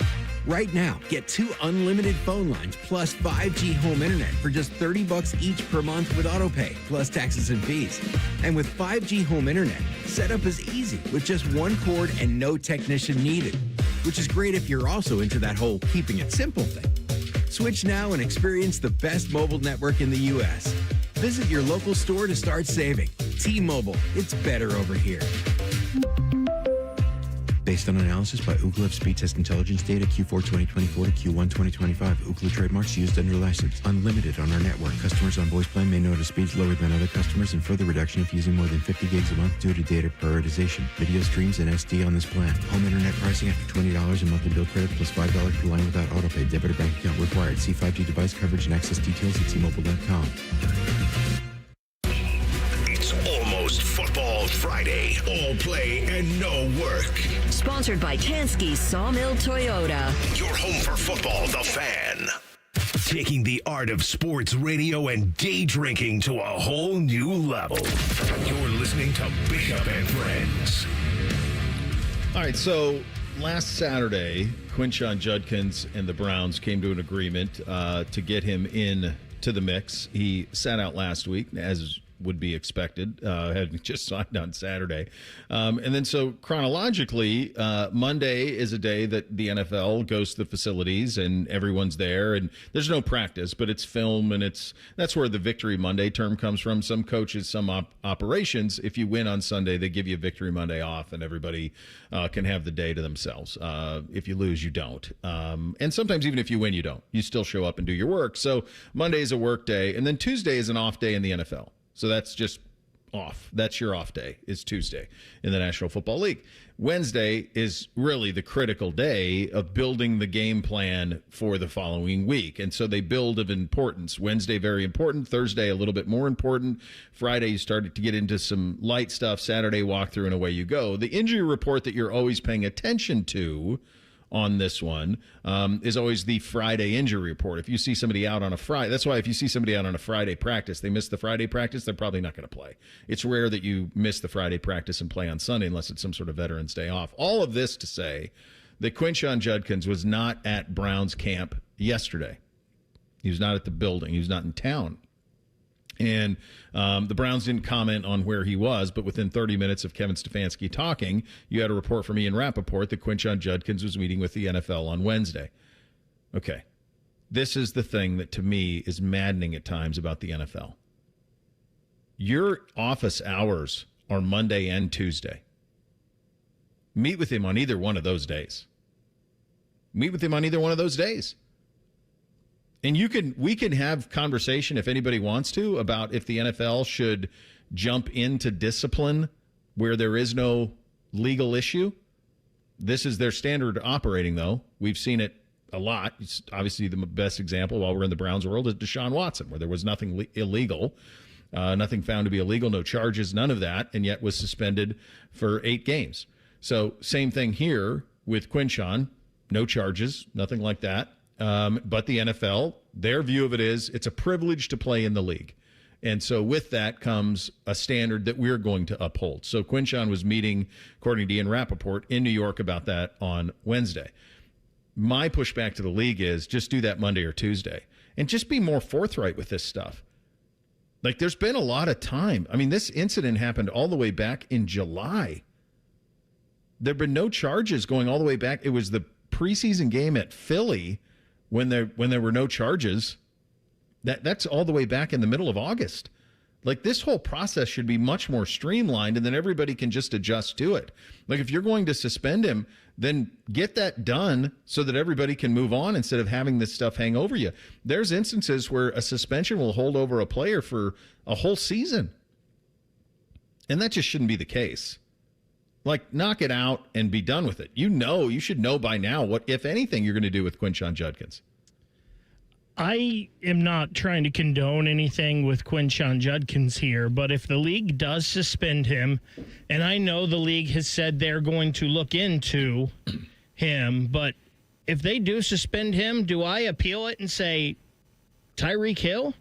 Right now, get 2 unlimited phone lines plus 5G home internet for just $30 each per month with autopay, plus taxes and fees. And with 5G home internet, setup is easy with just 1 cord and no technician needed, which is great if you're also into that whole keeping it simple thing. Switch now and experience the best mobile network in the U.S. Visit your local store to start saving. T-Mobile, it's better over here. Based on analysis by Ookla of speed test intelligence data Q4 2024 to Q1 2025. Ookla trademarks used under license. Unlimited on our network. Customers on voice plan may notice speeds lower than other customers and further reduction if using more than 50 gigs a month due to data prioritization. Video streams and SD on this plan. Home internet pricing after $20 in monthly bill credit plus $5 per line without autopay. Debit or bank account required. See 5G device coverage and access details at T-Mobile.com. Almost Football Friday. All play and no work. Sponsored by Tansky Sawmill Toyota. Your home for football, The Fan. Taking the art of sports radio and day drinking to a whole new level. You're listening to Bishop and Friends. All right, so last Saturday, Quinshon Judkins and the Browns came to an agreement to get him in to the mix. He sat out last week, as would be expected, had just signed on Saturday. And then so chronologically, Monday is a day that the NFL goes to the facilities and everyone's there, and there's no practice, but it's film, and that's where the Victory Monday term comes from. Some coaches, some operations, if you win on Sunday, they give you Victory Monday off, and everybody can have the day to themselves. If you lose, you don't. And sometimes even if you win, you don't. You still show up and do your work. So Monday is a work day, and then Tuesday is an off day in the NFL. So that's just off. That's your off day, is Tuesday in the National Football League. Wednesday is really the critical day of building the game plan for the following week. And so they build of importance. Wednesday, very important. Thursday, a little bit more important. Friday, you started to get into some light stuff. Saturday, walkthrough, and away you go. The injury report that you're always paying attention to on this one is always the Friday injury report. If you see somebody out on a Friday, that's why if you see somebody out on a Friday practice, they miss the Friday practice, they're probably not going to play. It's rare that you miss the Friday practice and play on Sunday unless it's some sort of Veterans Day off. All of this to say that Quinshon Judkins was not at Browns camp yesterday. He was not at the building. He was not in town. And the Browns didn't comment on where he was, but within 30 minutes of Kevin Stefanski talking, you had a report from Ian Rappaport that Quinshon Judkins was meeting with the NFL on Wednesday. Okay. This is the thing that to me is maddening at times about the NFL. Your office hours are Monday and Tuesday. Meet with him on either one of those days. Meet with him on either one of those days. And we can have conversation if anybody wants to about if the NFL should jump into discipline where there is no legal issue. This is their standard operating, though. We've seen it a lot. It's obviously the best example while we're in the Browns world is Deshaun Watson, where there was nothing illegal, nothing found to be illegal, no charges, none of that, and yet was suspended for 8 games. So same thing here with Quinshon, no charges, nothing like that. But the NFL, their view of it is it's a privilege to play in the league. And so with that comes a standard that we're going to uphold. So Quinshon was meeting, according to Ian Rappaport, in New York about that on Wednesday. My pushback to the league is just do that Monday or Tuesday and just be more forthright with this stuff. Like, there's been a lot of time. I mean, this incident happened all the way back in July. There have been no charges going all the way back. It was the preseason game at Philly when there were no charges. That's all the way back in the middle of August. Like, this whole process should be much more streamlined, and then everybody can just adjust to it. Like, if you're going to suspend him, then get that done so that everybody can move on instead of having this stuff hang over you. There's instances where a suspension will hold over a player for a whole season. And that just shouldn't be the case. Like, knock it out and be done with it. You should know by now what, if anything, you're going to do with Quinshon Judkins. I am not trying to condone anything with Quinshon Judkins here, but if the league does suspend him, and I know the league has said they're going to look into him, but if they do suspend him, do I appeal it and say, Tyreek Hill?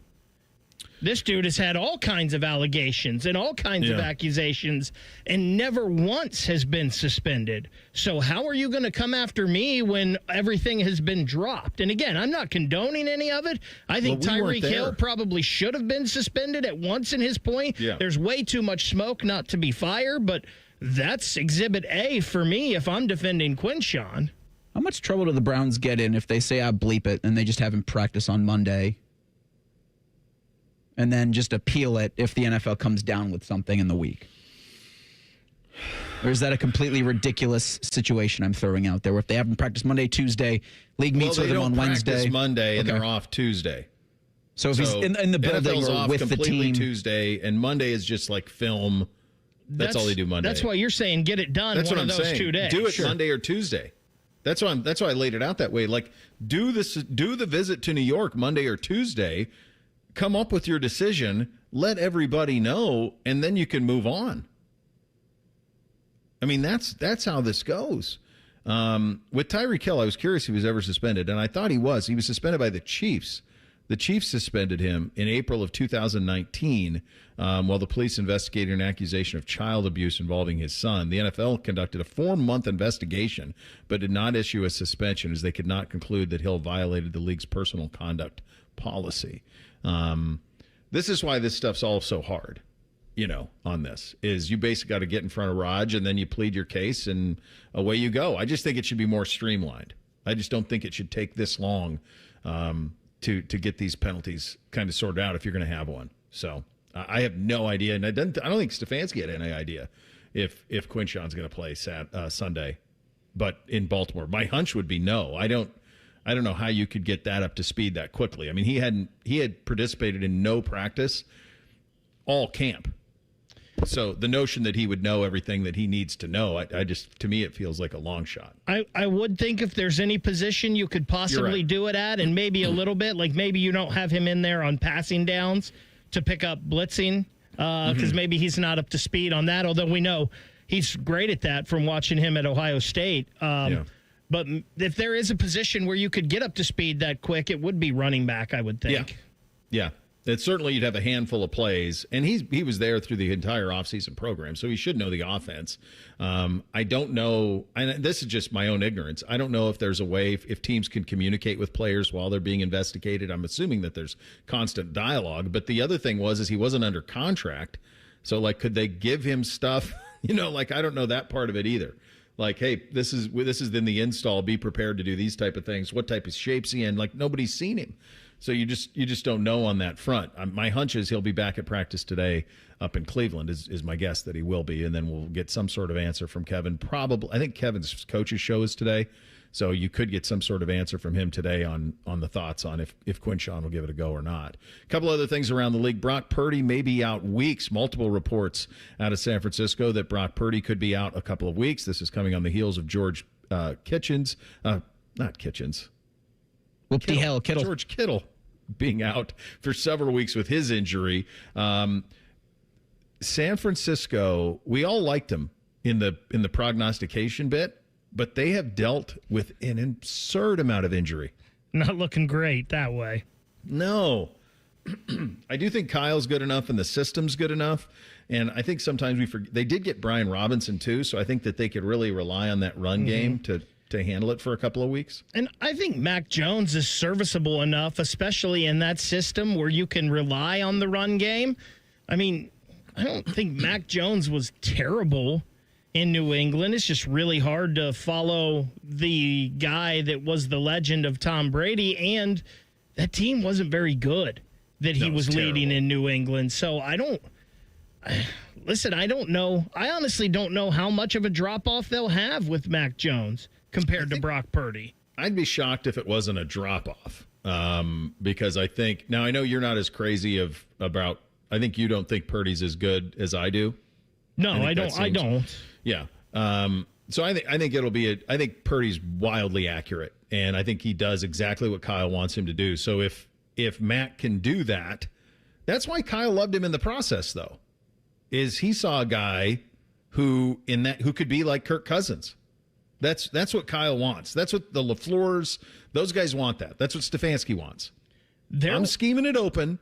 This dude has had all kinds of allegations and all kinds of accusations and never once has been suspended. So how are you going to come after me when everything has been dropped? And again, I'm not condoning any of it. I think Tyreek Hill probably should have been suspended at once in his point. Yeah. There's way too much smoke not to be fired, but that's Exhibit A for me if I'm defending Quinshon. How much trouble do the Browns get in if they say, I bleep it, and they just have him practice on Monday? And then just appeal it if the NFL comes down with something in the week? Or is that a completely ridiculous situation I'm throwing out there where if they have them practice Monday, Tuesday, league meets with them on Wednesday? Practice Monday and they're off Tuesday. So if he's in the building NFL's or off with the completely team. Tuesday, and Monday is just like film. That's all they do Monday. That's why you're saying get it done one of those 2 days. Do it Monday or Tuesday. That's why I laid it out that way. Like, do the visit to New York Monday or Tuesday. Come up with your decision, let everybody know, and then you can move on. I mean, that's how this goes. With Tyreek Hill, I was curious if he was ever suspended, and I thought he was. He was suspended by the Chiefs. The Chiefs suspended him in April of 2019 while the police investigated an accusation of child abuse involving his son. The NFL conducted a 4-month investigation but did not issue a suspension as they could not conclude that Hill violated the league's personal conduct policy. This is why this stuff's all so hard, on this, is you basically got to get in front of Raj and then you plead your case and away you go. I just think it should be more streamlined. I just don't think it should take this long to get these penalties kind of sorted out if you're going to have one. So I have no idea. And I don't think Stefanski had any idea if Quinshon's going to play Sunday, but in Baltimore. My hunch would be no. I don't know how you could get that up to speed that quickly. I mean, he had participated in no practice all camp. So the notion that he would know everything that he needs to know, to me, it feels like a long shot. I would think if there's any position you could possibly do it at, and maybe a little bit, like maybe you don't have him in there on passing downs to pick up blitzing, because maybe he's not up to speed on that, although we know he's great at that from watching him at Ohio State. But if there is a position where you could get up to speed that quick, it would be running back, I would think. Yeah. Certainly you'd have a handful of plays, and he was there through the entire offseason program, so he should know the offense. I don't know, and this is just my own ignorance, I don't know if there's a way, if teams can communicate with players while they're being investigated. I'm assuming that there's constant dialogue, but the other thing is he wasn't under contract, so, like, could they give him stuff? I don't know that part of it either. Like, hey, this is in the install. Be prepared to do these type of things. What type of shape's he in? Like, nobody's seen him, so you just don't know on that front. My hunch is he'll be back at practice today up in Cleveland. Is my guess that he will be, and then we'll get some sort of answer from Kevin. Probably, I think Kevin's coach's show is today, so you could get some sort of answer from him today on the thoughts on if Quinshon will give it a go or not. A couple other things around the league. Brock Purdy may be out weeks. Multiple reports out of San Francisco that Brock Purdy could be out a couple of weeks. This is coming on the heels of George Kitchens. Not Kitchens. Kittle. George Kittle being out for several weeks with his injury. San Francisco, we all liked him in the prognostication bit, but they have dealt with an absurd amount of injury. Not looking great that way. No. I do think Kyle's good enough and the system's good enough. And I think sometimes we forget. They did get Brian Robinson, too, so I think that they could really rely on that run game to to handle it for a couple of weeks. And I think Mac Jones is serviceable enough, especially in that system where you can rely on the run game. I mean, I don't think Mac Jones was terrible in New England. It's just really hard to follow the guy that was the legend of Tom Brady, and that team wasn't very good that he was leading in New England. So I don't know. I honestly don't know how much of a drop-off they'll have with Mac Jones compared to Brock Purdy. I'd be shocked if it wasn't a drop-off because I think – now I know you're not as crazy about – I think you don't think Purdy's as good as I do. No, I don't. Yeah. So I think it'll be I think Purdy's wildly accurate, and I think he does exactly what Kyle wants him to do. So if Matt can do that, that's why Kyle loved him in the process, though, is he saw a guy who could be like Kirk Cousins. That's what Kyle wants. That's what the LaFleurs, those guys want that. That's what Stefanski wants. I'm scheming it open.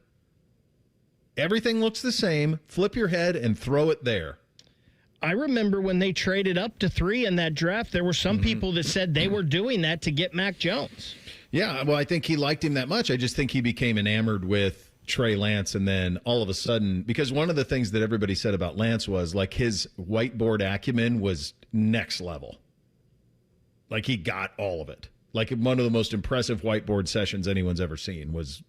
Everything looks the same. Flip your head and throw it there. I remember when they traded up to 3 in that draft, there were some people that said they were doing that to get Mac Jones. Yeah, well, I think he liked him that much. I just think he became enamored with Trey Lance, and then all of a sudden, because one of the things that everybody said about Lance was like his whiteboard acumen was next level. Like he got all of it. Like one of the most impressive whiteboard sessions anyone's ever seen was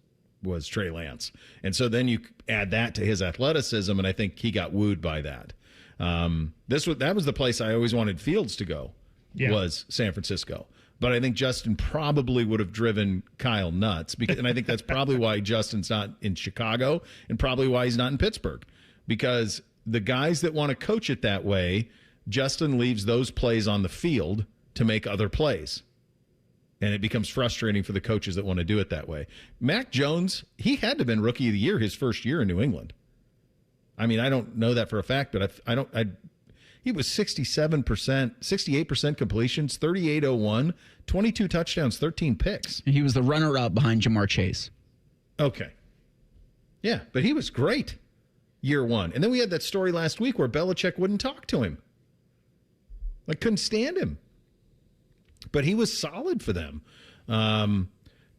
Trey Lance. And so then you add that to his athleticism, and I think he got wooed by that. That was the place I always wanted Fields to go, was San Francisco. But I think Justin probably would have driven Kyle nuts, and I think that's probably why Justin's not in Chicago and probably why he's not in Pittsburgh. Because the guys that want to coach it that way, Justin leaves those plays on the field to make other plays. And it becomes frustrating for the coaches that want to do it that way. Mac Jones, he had to have been Rookie of the Year his first year in New England. I mean, I don't know that for a fact, but he was 67%, 68% completions, 38.01, 22 touchdowns, 13 picks. He was the runner-up behind Jamar Chase. Okay. Yeah, but he was great year one. And then we had that story last week where Belichick wouldn't talk to him. Like, couldn't stand him. But he was solid for them.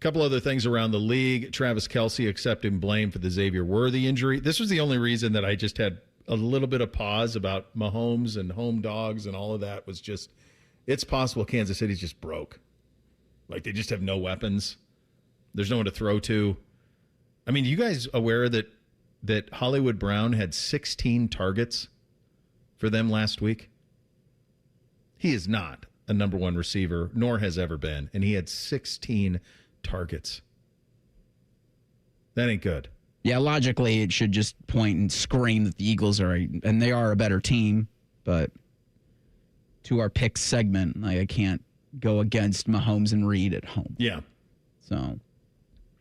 Couple other things around the league. Travis Kelce accepting blame for the Xavier Worthy injury. This was the only reason that I just had a little bit of pause about Mahomes and home dogs and all of that was just, it's possible Kansas City's just broke. Like they just have no weapons. There's no one to throw to. I mean, you guys aware that Hollywood Brown had 16 targets for them last week? He is not a number one receiver, nor has ever been, and he had 16 targets. That ain't good. Yeah, logically, it should just point and scream that the Eagles and they are a better team, but to our pick segment, I can't go against Mahomes and Reed at home. Yeah. So.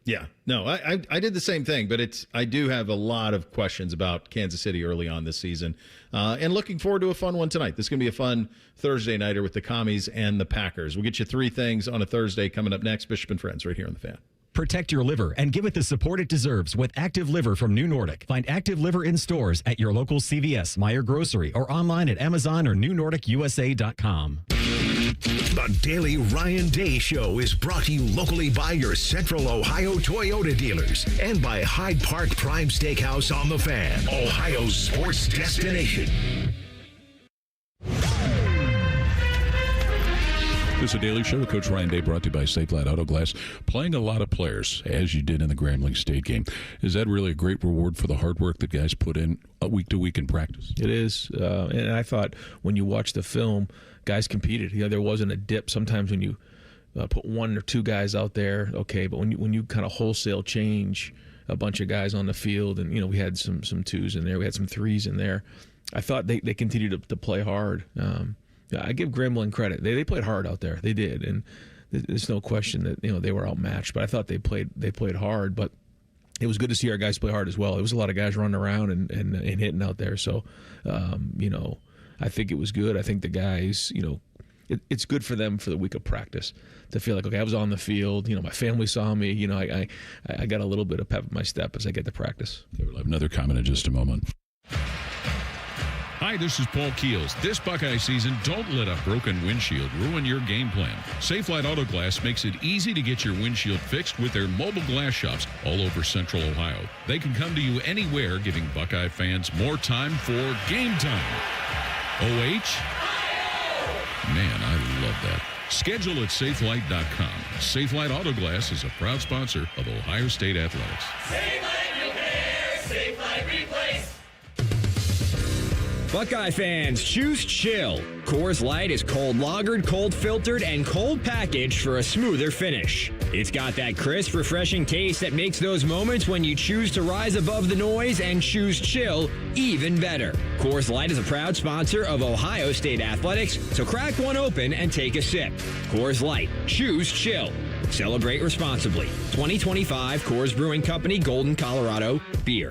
Yeah. No, I did the same thing, but I do have a lot of questions about Kansas City early on this season, and looking forward to a fun one tonight. This is going to be a fun Thursday nighter with the Commies and the Packers. We'll get you 3 things on a Thursday coming up next. Bishop and Friends right here on The Fan. Protect your liver and give it the support it deserves with Active Liver from New Nordic. Find Active Liver in stores at your local CVS, Meijer Grocery, or online at Amazon or NewNordicUSA.com. The Daily Ryan Day Show is brought to you locally by your Central Ohio Toyota dealers and by Hyde Park Prime Steakhouse on The Fan, Ohio's sports destination. This is a Daily Show with Coach Ryan Day, brought to you by Safe Flat Auto Glass. Playing a lot of players, as you did in the Grambling State game, is that really a great reward for the hard work that guys put in week to week in practice? It is, and I thought when you watch the film, guys competed. There wasn't a dip. Sometimes when you put 1 or 2 guys out there, okay, but when you kind of wholesale change a bunch of guys on the field, and we had some 2s in there, we had some 3s in there. I thought they continued to play hard. I give Grambling credit. They played hard out there. They did, and there's no question that they were outmatched. But I thought they played hard. But it was good to see our guys play hard as well. It was a lot of guys running around and hitting out there. So, I think it was good. I think the guys, it's good for them for the week of practice to feel like, okay, I was on the field. My family saw me. I got a little bit of pep in my step as I get to practice. We'll have another comment in just a moment. Hi, this is Paul Keels. This Buckeye season, don't let a broken windshield ruin your game plan. Safelite Auto Glass makes it easy to get your windshield fixed with their mobile glass shops all over Central Ohio. They can come to you anywhere, giving Buckeye fans more time for game time. OH? Man, I love that. Schedule at safelite.com. Safelite Auto Glass is a proud sponsor of Ohio State Athletics. Safelite Repair, Safelite Replace. Buckeye fans, choose chill. Coors Light is cold lagered, cold filtered, and cold packaged for a smoother finish. It's got that crisp, refreshing taste that makes those moments when you choose to rise above the noise and choose chill even better. Coors Light is a proud sponsor of Ohio State Athletics, so crack one open and take a sip. Coors Light, choose chill. Celebrate responsibly. 2025 Coors Brewing Company, Golden, Colorado, beer.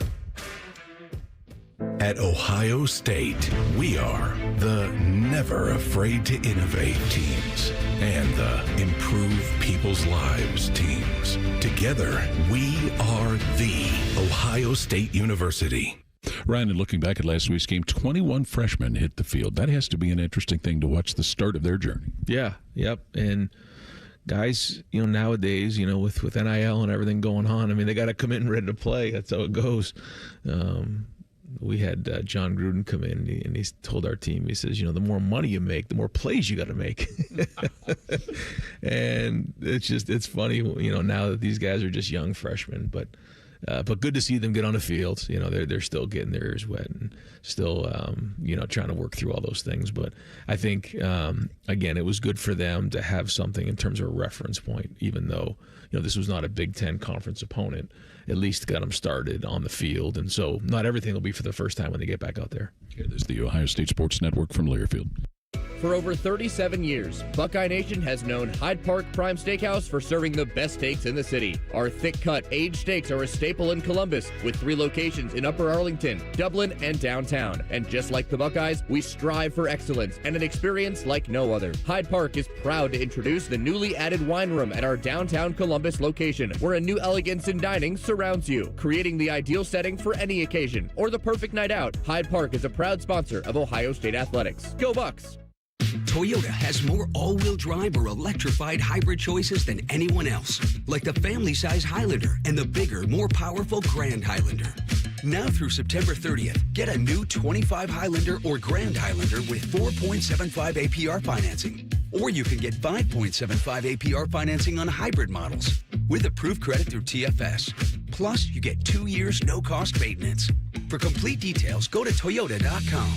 At Ohio State, we are the never afraid to innovate teams and the improve people's lives teams. Together, we are the Ohio State University. Ryan, and looking back at last week's game, 21 freshmen hit the field. That has to be an interesting thing to watch the start of their journey. Yeah, yep. And guys, nowadays, with NIL and everything going on, I mean, they got to come in ready to play. That's how it goes. We had John Gruden come in, and he told our team, he says, the more money you make, the more plays you got to make. And it's funny, now that these guys are just young freshmen, but good to see them get on the field. They're still getting their ears wet and still, trying to work through all those things. But I think, again, it was good for them to have something in terms of a reference point, even though, this was not a Big Ten conference opponent. At least got them started on the field. And so not everything will be for the first time when they get back out there. Okay, this is the Ohio State Sports Network from Learfield. For over 37 years, Buckeye Nation has known Hyde Park Prime Steakhouse for serving the best steaks in the city. Our thick-cut, aged steaks are a staple in Columbus, with 3 locations in Upper Arlington, Dublin, and downtown. And just like the Buckeyes, we strive for excellence and an experience like no other. Hyde Park is proud to introduce the newly added wine room at our downtown Columbus location, where a new elegance in dining surrounds you, creating the ideal setting for any occasion or the perfect night out. Hyde Park is a proud sponsor of Ohio State Athletics. Go Bucks! Toyota has more all-wheel drive or electrified hybrid choices than anyone else, like the family-size Highlander and the bigger, more powerful Grand Highlander. Now through September 30th, get a new 25 Highlander or Grand Highlander with 4.75 APR financing. Or you can get 5.75 APR financing on hybrid models with approved credit through TFS. Plus, you get 2 years no-cost maintenance. For complete details, go to Toyota.com.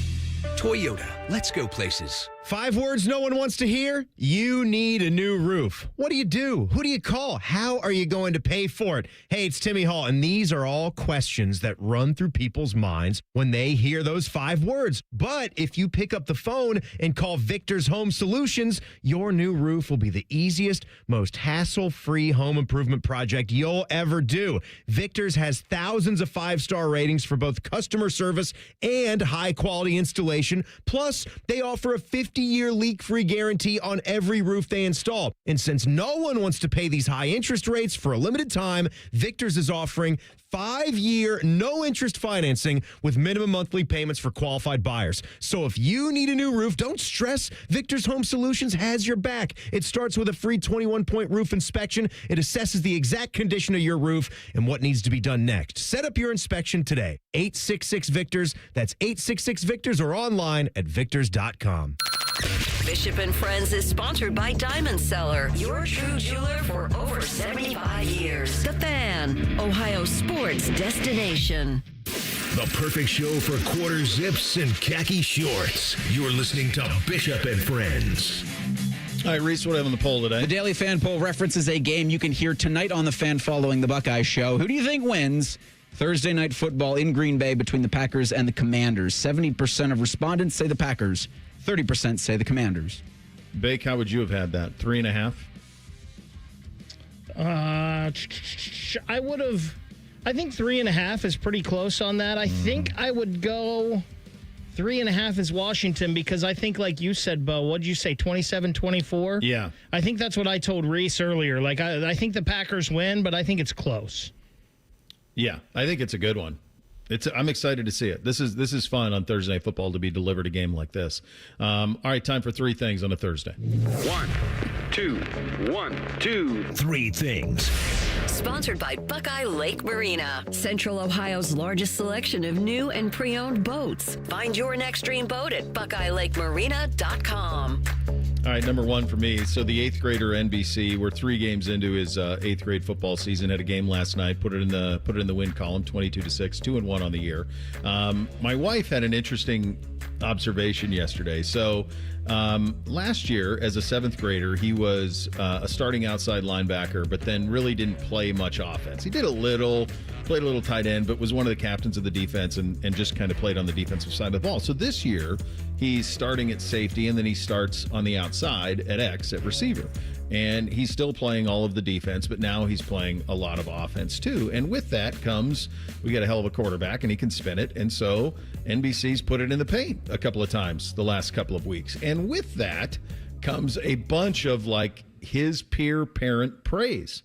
Toyota, let's go places. 5 words no one wants to hear? You need a new roof. What do you do? Who do you call? How are you going to pay for it? Hey, it's Timmy Hall, and these are all questions that run through people's minds when they hear those 5 words. But if you pick up the phone and call Victor's Home Solutions, your new roof will be the easiest, most hassle-free home improvement project you'll ever do. Victor's has thousands of 5-star ratings for both customer service and high-quality installation. Plus, they offer a 50-year leak-free guarantee on every roof they install. And since no one wants to pay these high interest rates for a limited time, Victor's is offering 5-year no-interest financing with minimum monthly payments for qualified buyers. So if you need a new roof, don't stress. Victor's Home Solutions has your back. It starts with a free 21-point roof inspection. It assesses the exact condition of your roof and what needs to be done next. Set up your inspection today. 866-VICTORS. That's 866-VICTORS or online at victors.com. Bishop and Friends is sponsored by Diamond Seller, your true jeweler for over 75 years. The Fan, Ohio sports destination. The perfect show for quarter zips and khaki shorts. You're listening to Bishop and Friends. All right, Reese, what do I have on the poll today? The Daily Fan Poll references a game you can hear tonight on the Fan following the Buckeye show. Who do you think wins Thursday night football in Green Bay between the Packers and the Commanders? 70% of respondents say the Packers. 30% say the Commanders. Bake, how would you have had that? 3.5? I would have. I think 3.5 is pretty close on that. I think I would go 3.5 is Washington because I think, like you said, Bo, what did you say, 27-24? Yeah. I think that's what I told Reese earlier. Like, I think the Packers win, but I think it's close. Yeah, I think it's a good one. I'm excited to see it. This is fun on Thursday Night Football to be delivered a game like this. All right, time for 3 things on a Thursday. 1, 2, 3 things. Sponsored by Buckeye Lake Marina, Central Ohio's largest selection of new and pre-owned boats. Find your next dream boat at BuckeyeLakeMarina.com. All right, number 1 for me. So the 8th grader NBC, we're 3 games into his 8th grade football season. Had a game last night. Put it in the win column, 22-6, 2-1 on the year. My wife had an interesting observation yesterday. So last year, as a 7th grader, he was a starting outside linebacker, but then really didn't play much offense. He did played a little tight end, but was one of the captains of the defense and just kind of played on the defensive side of the ball. So this year, he's starting at safety, and then he starts on the outside at X at receiver. And he's still playing all of the defense, but now he's playing a lot of offense too. And with that comes, we got a hell of a quarterback, and he can spin it. And so NBC's put it in the paint a couple of times the last couple of weeks. And with that comes a bunch of his peer parent praise.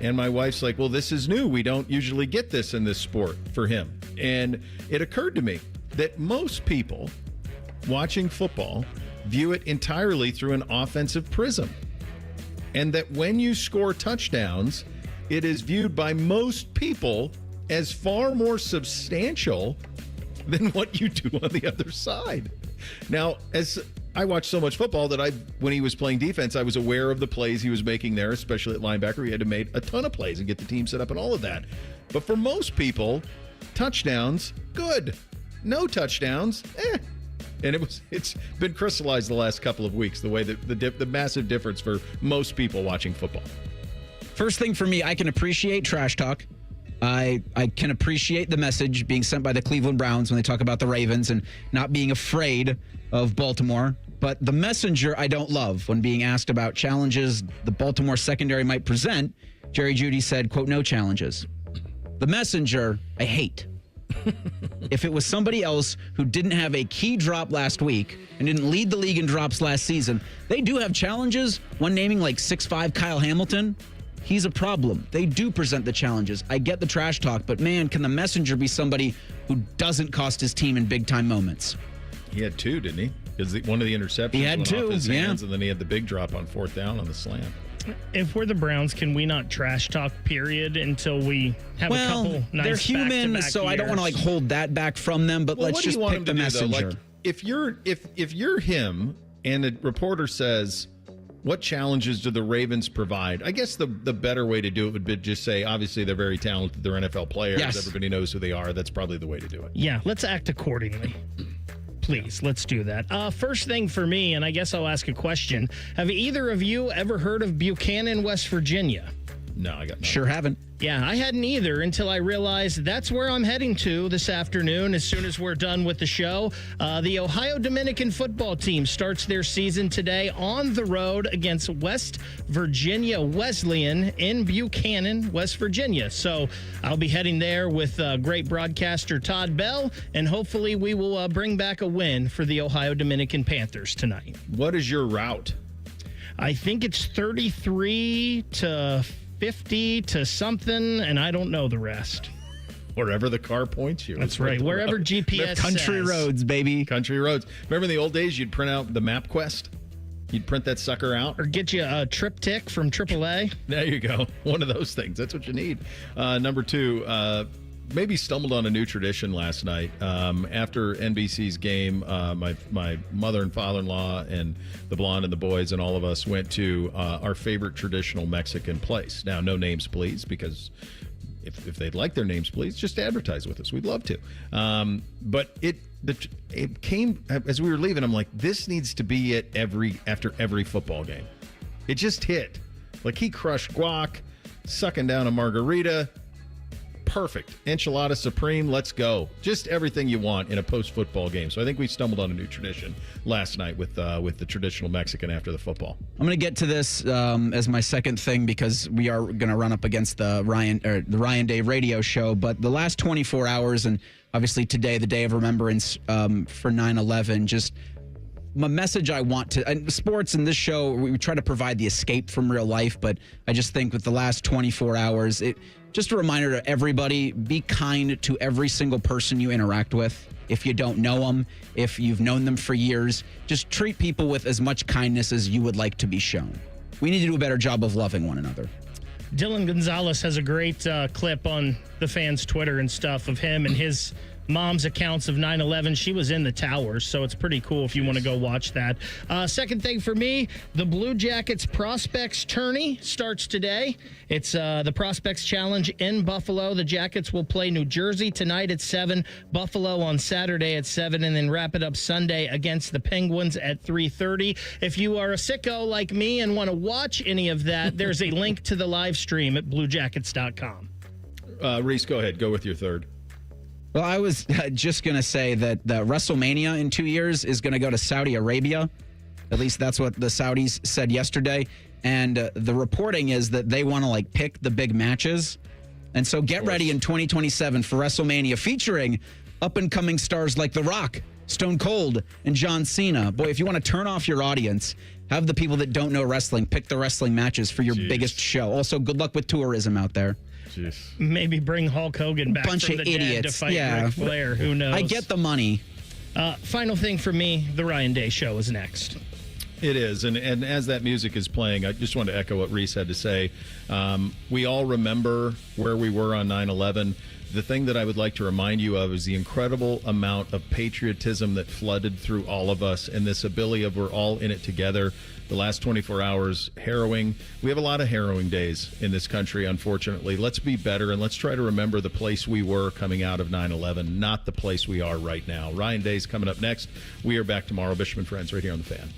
And my wife's like, well, this is new. We don't usually get this in this sport for him. And it occurred to me that most people watching football view it entirely through an offensive prism. And that when you score touchdowns, it is viewed by most people as far more substantial than what you do on the other side. Now, as I watched so much football that when he was playing defense, I was aware of the plays he was making there, especially at linebacker. He had to make a ton of plays and get the team set up and all of that. But for most people, touchdowns, good. No touchdowns, And it's been crystallized the last couple of weeks, the way that the massive difference for most people watching football. First thing for me, I can appreciate trash talk. I can appreciate the message being sent by the Cleveland Browns when they talk about the Ravens and not being afraid of Baltimore. But the messenger I don't love. When being asked about challenges the Baltimore secondary might present, Jerry Jeudy said, quote, no challenges. The messenger I hate. If it was somebody else who didn't have a key drop last week and didn't lead the league in drops last season, they do have challenges. One naming 6'5" Kyle Hamilton. He's a problem. They do present the challenges. I get the trash talk, but man, can the messenger be somebody who doesn't cost his team in big-time moments? He had 2, didn't he? Because one of the interceptions went off his hands, and then he had the big drop on 4th down on the slam. If we're the Browns, can we not trash talk, period, until we have a couple nice they're human, back-to-back so years? I don't want to hold that back from them, but let's just pick the messenger. If you're him and a reporter says, what challenges do the Ravens provide? I guess the better way to do it would be just say, obviously, they're very talented. They're NFL players. Yes. Everybody knows who they are. That's probably the way to do it. Yeah, let's act accordingly. Please, let's do that. First thing for me, and I guess I'll ask a question. Have either of you ever heard of Buchanan, West Virginia? No, I got nothing. Sure haven't. Yeah, I hadn't either until I realized that's where I'm heading to this afternoon as soon as we're done with the show. The Ohio Dominican football team starts their season today on the road against West Virginia Wesleyan in Buchanan, West Virginia. So I'll be heading there with great broadcaster Todd Bell, and hopefully we will bring back a win for the Ohio Dominican Panthers tonight. What is your route? I think it's 33 to 50 to something, and I don't know the rest. Wherever the car points you. That's right. Wherever GPS Country says. roads, baby. Country roads. Remember in the old days, you'd print out the MapQuest? You'd print that sucker out. Or get you a triptych from AAA. There you go. One of those things. That's what you need. Number 2, maybe stumbled on a new tradition last night. After NBC's game, my mother and father-in-law and the blonde and the boys and all of us went to our favorite traditional Mexican place. Now, no names, please, because if they'd like their names, please, just advertise with us. We'd love to. But it came, as we were leaving, I'm like, this needs to be it after every football game. It just hit. Like, he crushed guac, sucking down a margarita. Perfect. Enchilada Supreme, let's go. Just everything you want in a post-football game. So I think we stumbled on a new tradition last night with the traditional Mexican after the football. I'm going to get to this as my second thing because we are going to run up against the Ryan Day radio show. But the last 24 hours, and obviously today, the day of remembrance for 9/11, just message I want to, and sports and this show, we try to provide the escape from real life, but I just think with the last 24 hours, just a reminder to everybody, be kind to every single person you interact with. If you don't know them, if you've known them for years, just treat people with as much kindness as you would like to be shown. We need to do a better job of loving one another. Dylan Gonzalez has a great clip on the fans' Twitter and stuff of him and his mom's accounts of 9/11. She was in the towers, so it's pretty cool if you want to go watch that. Second thing for me, the Blue Jackets Prospects Tourney starts today. It's the Prospects Challenge in Buffalo. The Jackets will play New Jersey tonight at 7, Buffalo on Saturday at 7, and then wrap it up Sunday against the Penguins at 3:30. If you are a sicko like me and want to watch any of that, there's a link to the live stream at bluejackets.com. Reese, go ahead. Go with your third. Well, I was just going to say that the WrestleMania in 2 years is going to go to Saudi Arabia. At least that's what the Saudis said yesterday. And the reporting is that they want to pick the big matches. And so get ready in 2027 for WrestleMania featuring up-and-coming stars like The Rock, Stone Cold, and John Cena. Boy, if you want to turn off your audience, have the people that don't know wrestling pick the wrestling matches for your biggest show. Also, good luck with tourism out there. Jeez. Maybe bring Hulk Hogan back Bunch from of the idiots. dead to fight Ric Flair. Who knows? I get the money. Final thing for me, the Ryan Day Show is next. It is, and as that music is playing, I just want to echo what Reese had to say. We all remember where we were on 9/11. The thing that I would like to remind you of is the incredible amount of patriotism that flooded through all of us, and this ability of we're all in it together. The last 24 hours, harrowing. We have a lot of harrowing days in this country, unfortunately. Let's be better, and let's try to remember the place we were coming out of 9/11, not the place we are right now. Ryan Day's coming up next. We are back tomorrow. Bishop and Friends right here on The Fan.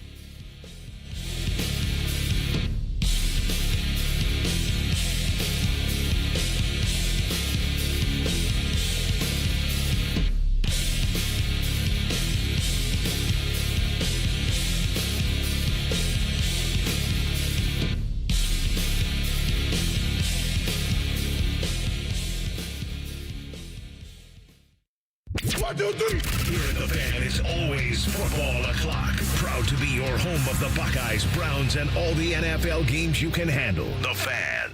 Here at The Fan is always football o'clock. Proud to be your home of the Buckeyes, Browns, and all the NFL games you can handle. The Fan.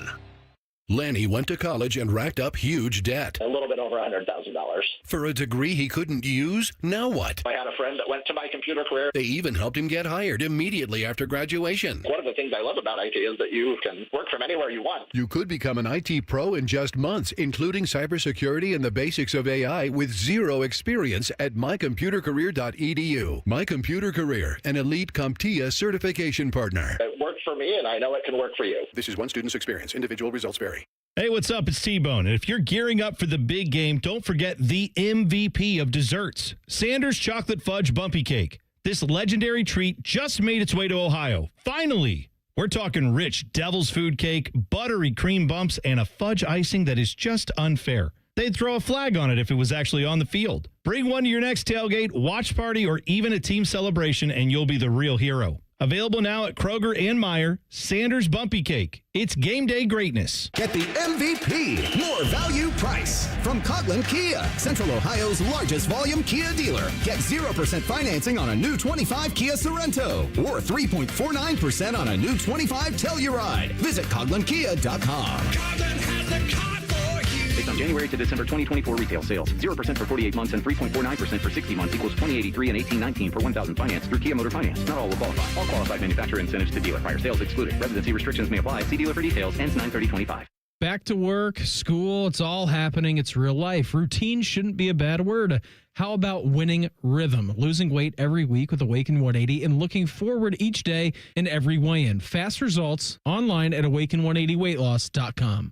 Lanny went to college and racked up huge debt. A little bit over $100,000. For a degree he couldn't use? Now what? I had a friend that went to My Computer Career. They even helped him get hired immediately after graduation. One of the things I love about IT is that you can work from anywhere you want. You could become an IT pro in just months, including cybersecurity and the basics of AI with zero experience at mycomputercareer.edu. My Computer Career, an elite CompTIA certification partner. It worked for me, and I know it can work for you. This is one student's experience. Individual results vary. Hey, what's up? It's T-Bone. And if you're gearing up for the big game, don't forget the MVP of desserts, Sanders Chocolate Fudge Bumpy Cake. This legendary treat just made its way to Ohio. Finally! We're talking rich devil's food cake, buttery cream bumps, and a fudge icing that is just unfair. They'd throw a flag on it if it was actually on the field. Bring one to your next tailgate, watch party, or even a team celebration, and you'll be the real hero. Available now at Kroger and Meijer, Sanders Bumpy Cake. It's game day greatness. Get the MVP, more value price. From Coughlin Kia, Central Ohio's largest volume Kia dealer. Get 0% financing on a new 25 Kia Sorento or 3.49% on a new 25 Telluride. Visit CoughlinKia.com. Coughlin has the car for you. Based on January to December 2024 retail sales, 0% for 48 months and 3.49% for 60 months equals $20.83 and $18.19 per 1,000 finance through Kia Motor Finance. Not all will qualify. All qualified manufacturer incentives to dealer. Prior sales excluded. Residency restrictions may apply. See dealer for details. Ends 9/30/25. Back to work, school, it's all happening. It's real life. Routine shouldn't be a bad word. How about winning rhythm? Losing weight every week with Awaken 180 and looking forward each day in every weigh-in. Fast results online at awaken180weightloss.com.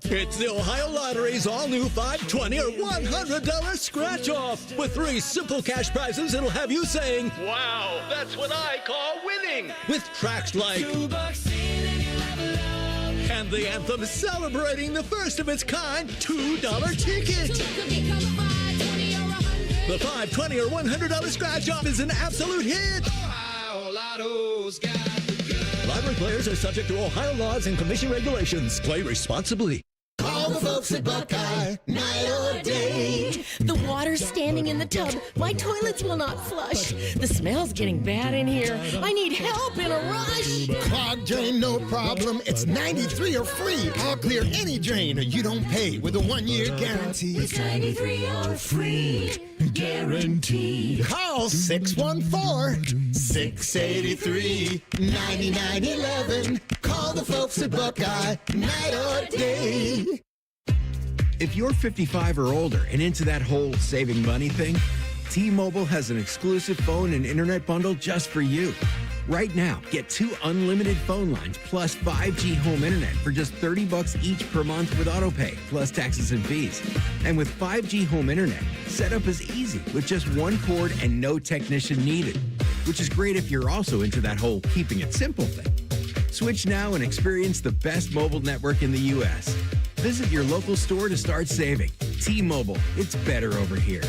It's the Ohio Lottery's all-new $5, $20, or $100 scratch-off. With 3 simple cash prizes, it'll have you saying, Wow, that's what I call winning. with tracks like... And the anthem celebrating the first of its kind $2 ticket. The $5, $20, or $100 scratch-off is an absolute hit. Lottery players are subject to Ohio laws and commission regulations. Play responsibly. Call Call the folks at Buckeye, night or day. The water's standing in the tub. My toilets will not flush. The smell's getting bad in here. I need help in a rush. Clogged drain, no problem. It's 93 or free. I'll clear any drain you don't pay with a 1-year guarantee. It's 93 or free. Guaranteed. Call 614-683-9911. Call the folks at Buckeye, night or day. If you're 55 or older and into that whole saving money thing, T-Mobile has an exclusive phone and internet bundle just for you. Right now, get 2 unlimited phone lines plus 5G home internet for just $30 each per month with autopay, plus taxes and fees. And with 5G home internet, setup is easy with just 1 cord and no technician needed, which is great if you're also into that whole keeping it simple thing. Switch now and experience the best mobile network in the U.S. Visit your local store to start saving. T-Mobile, it's better over here.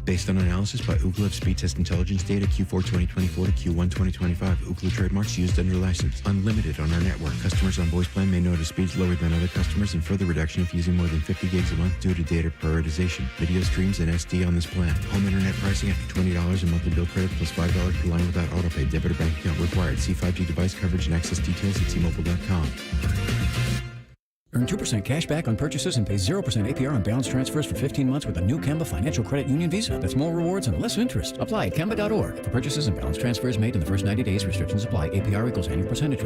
Based on analysis by Ookla of speed test intelligence data Q4 2024 to Q1 2025. Ookla trademarks used under license. Unlimited on our network. Customers on voice plan may notice speeds lower than other customers and further reduction if using more than 50 gigs a month due to data prioritization. Video streams and SD on this plan. Home internet pricing after $20 a monthly bill credit plus $5 per line without autopay. Debit or bank account required. See 5G device coverage and access details at tmobile.com. Earn 2% cash back on purchases and pay 0% APR on balance transfers for 15 months with a new Kemba Financial Credit Union Visa. That's more rewards and less interest. Apply at Kemba.org. For purchases and balance transfers made in the first 90 days, restrictions apply. APR equals annual percentage rate.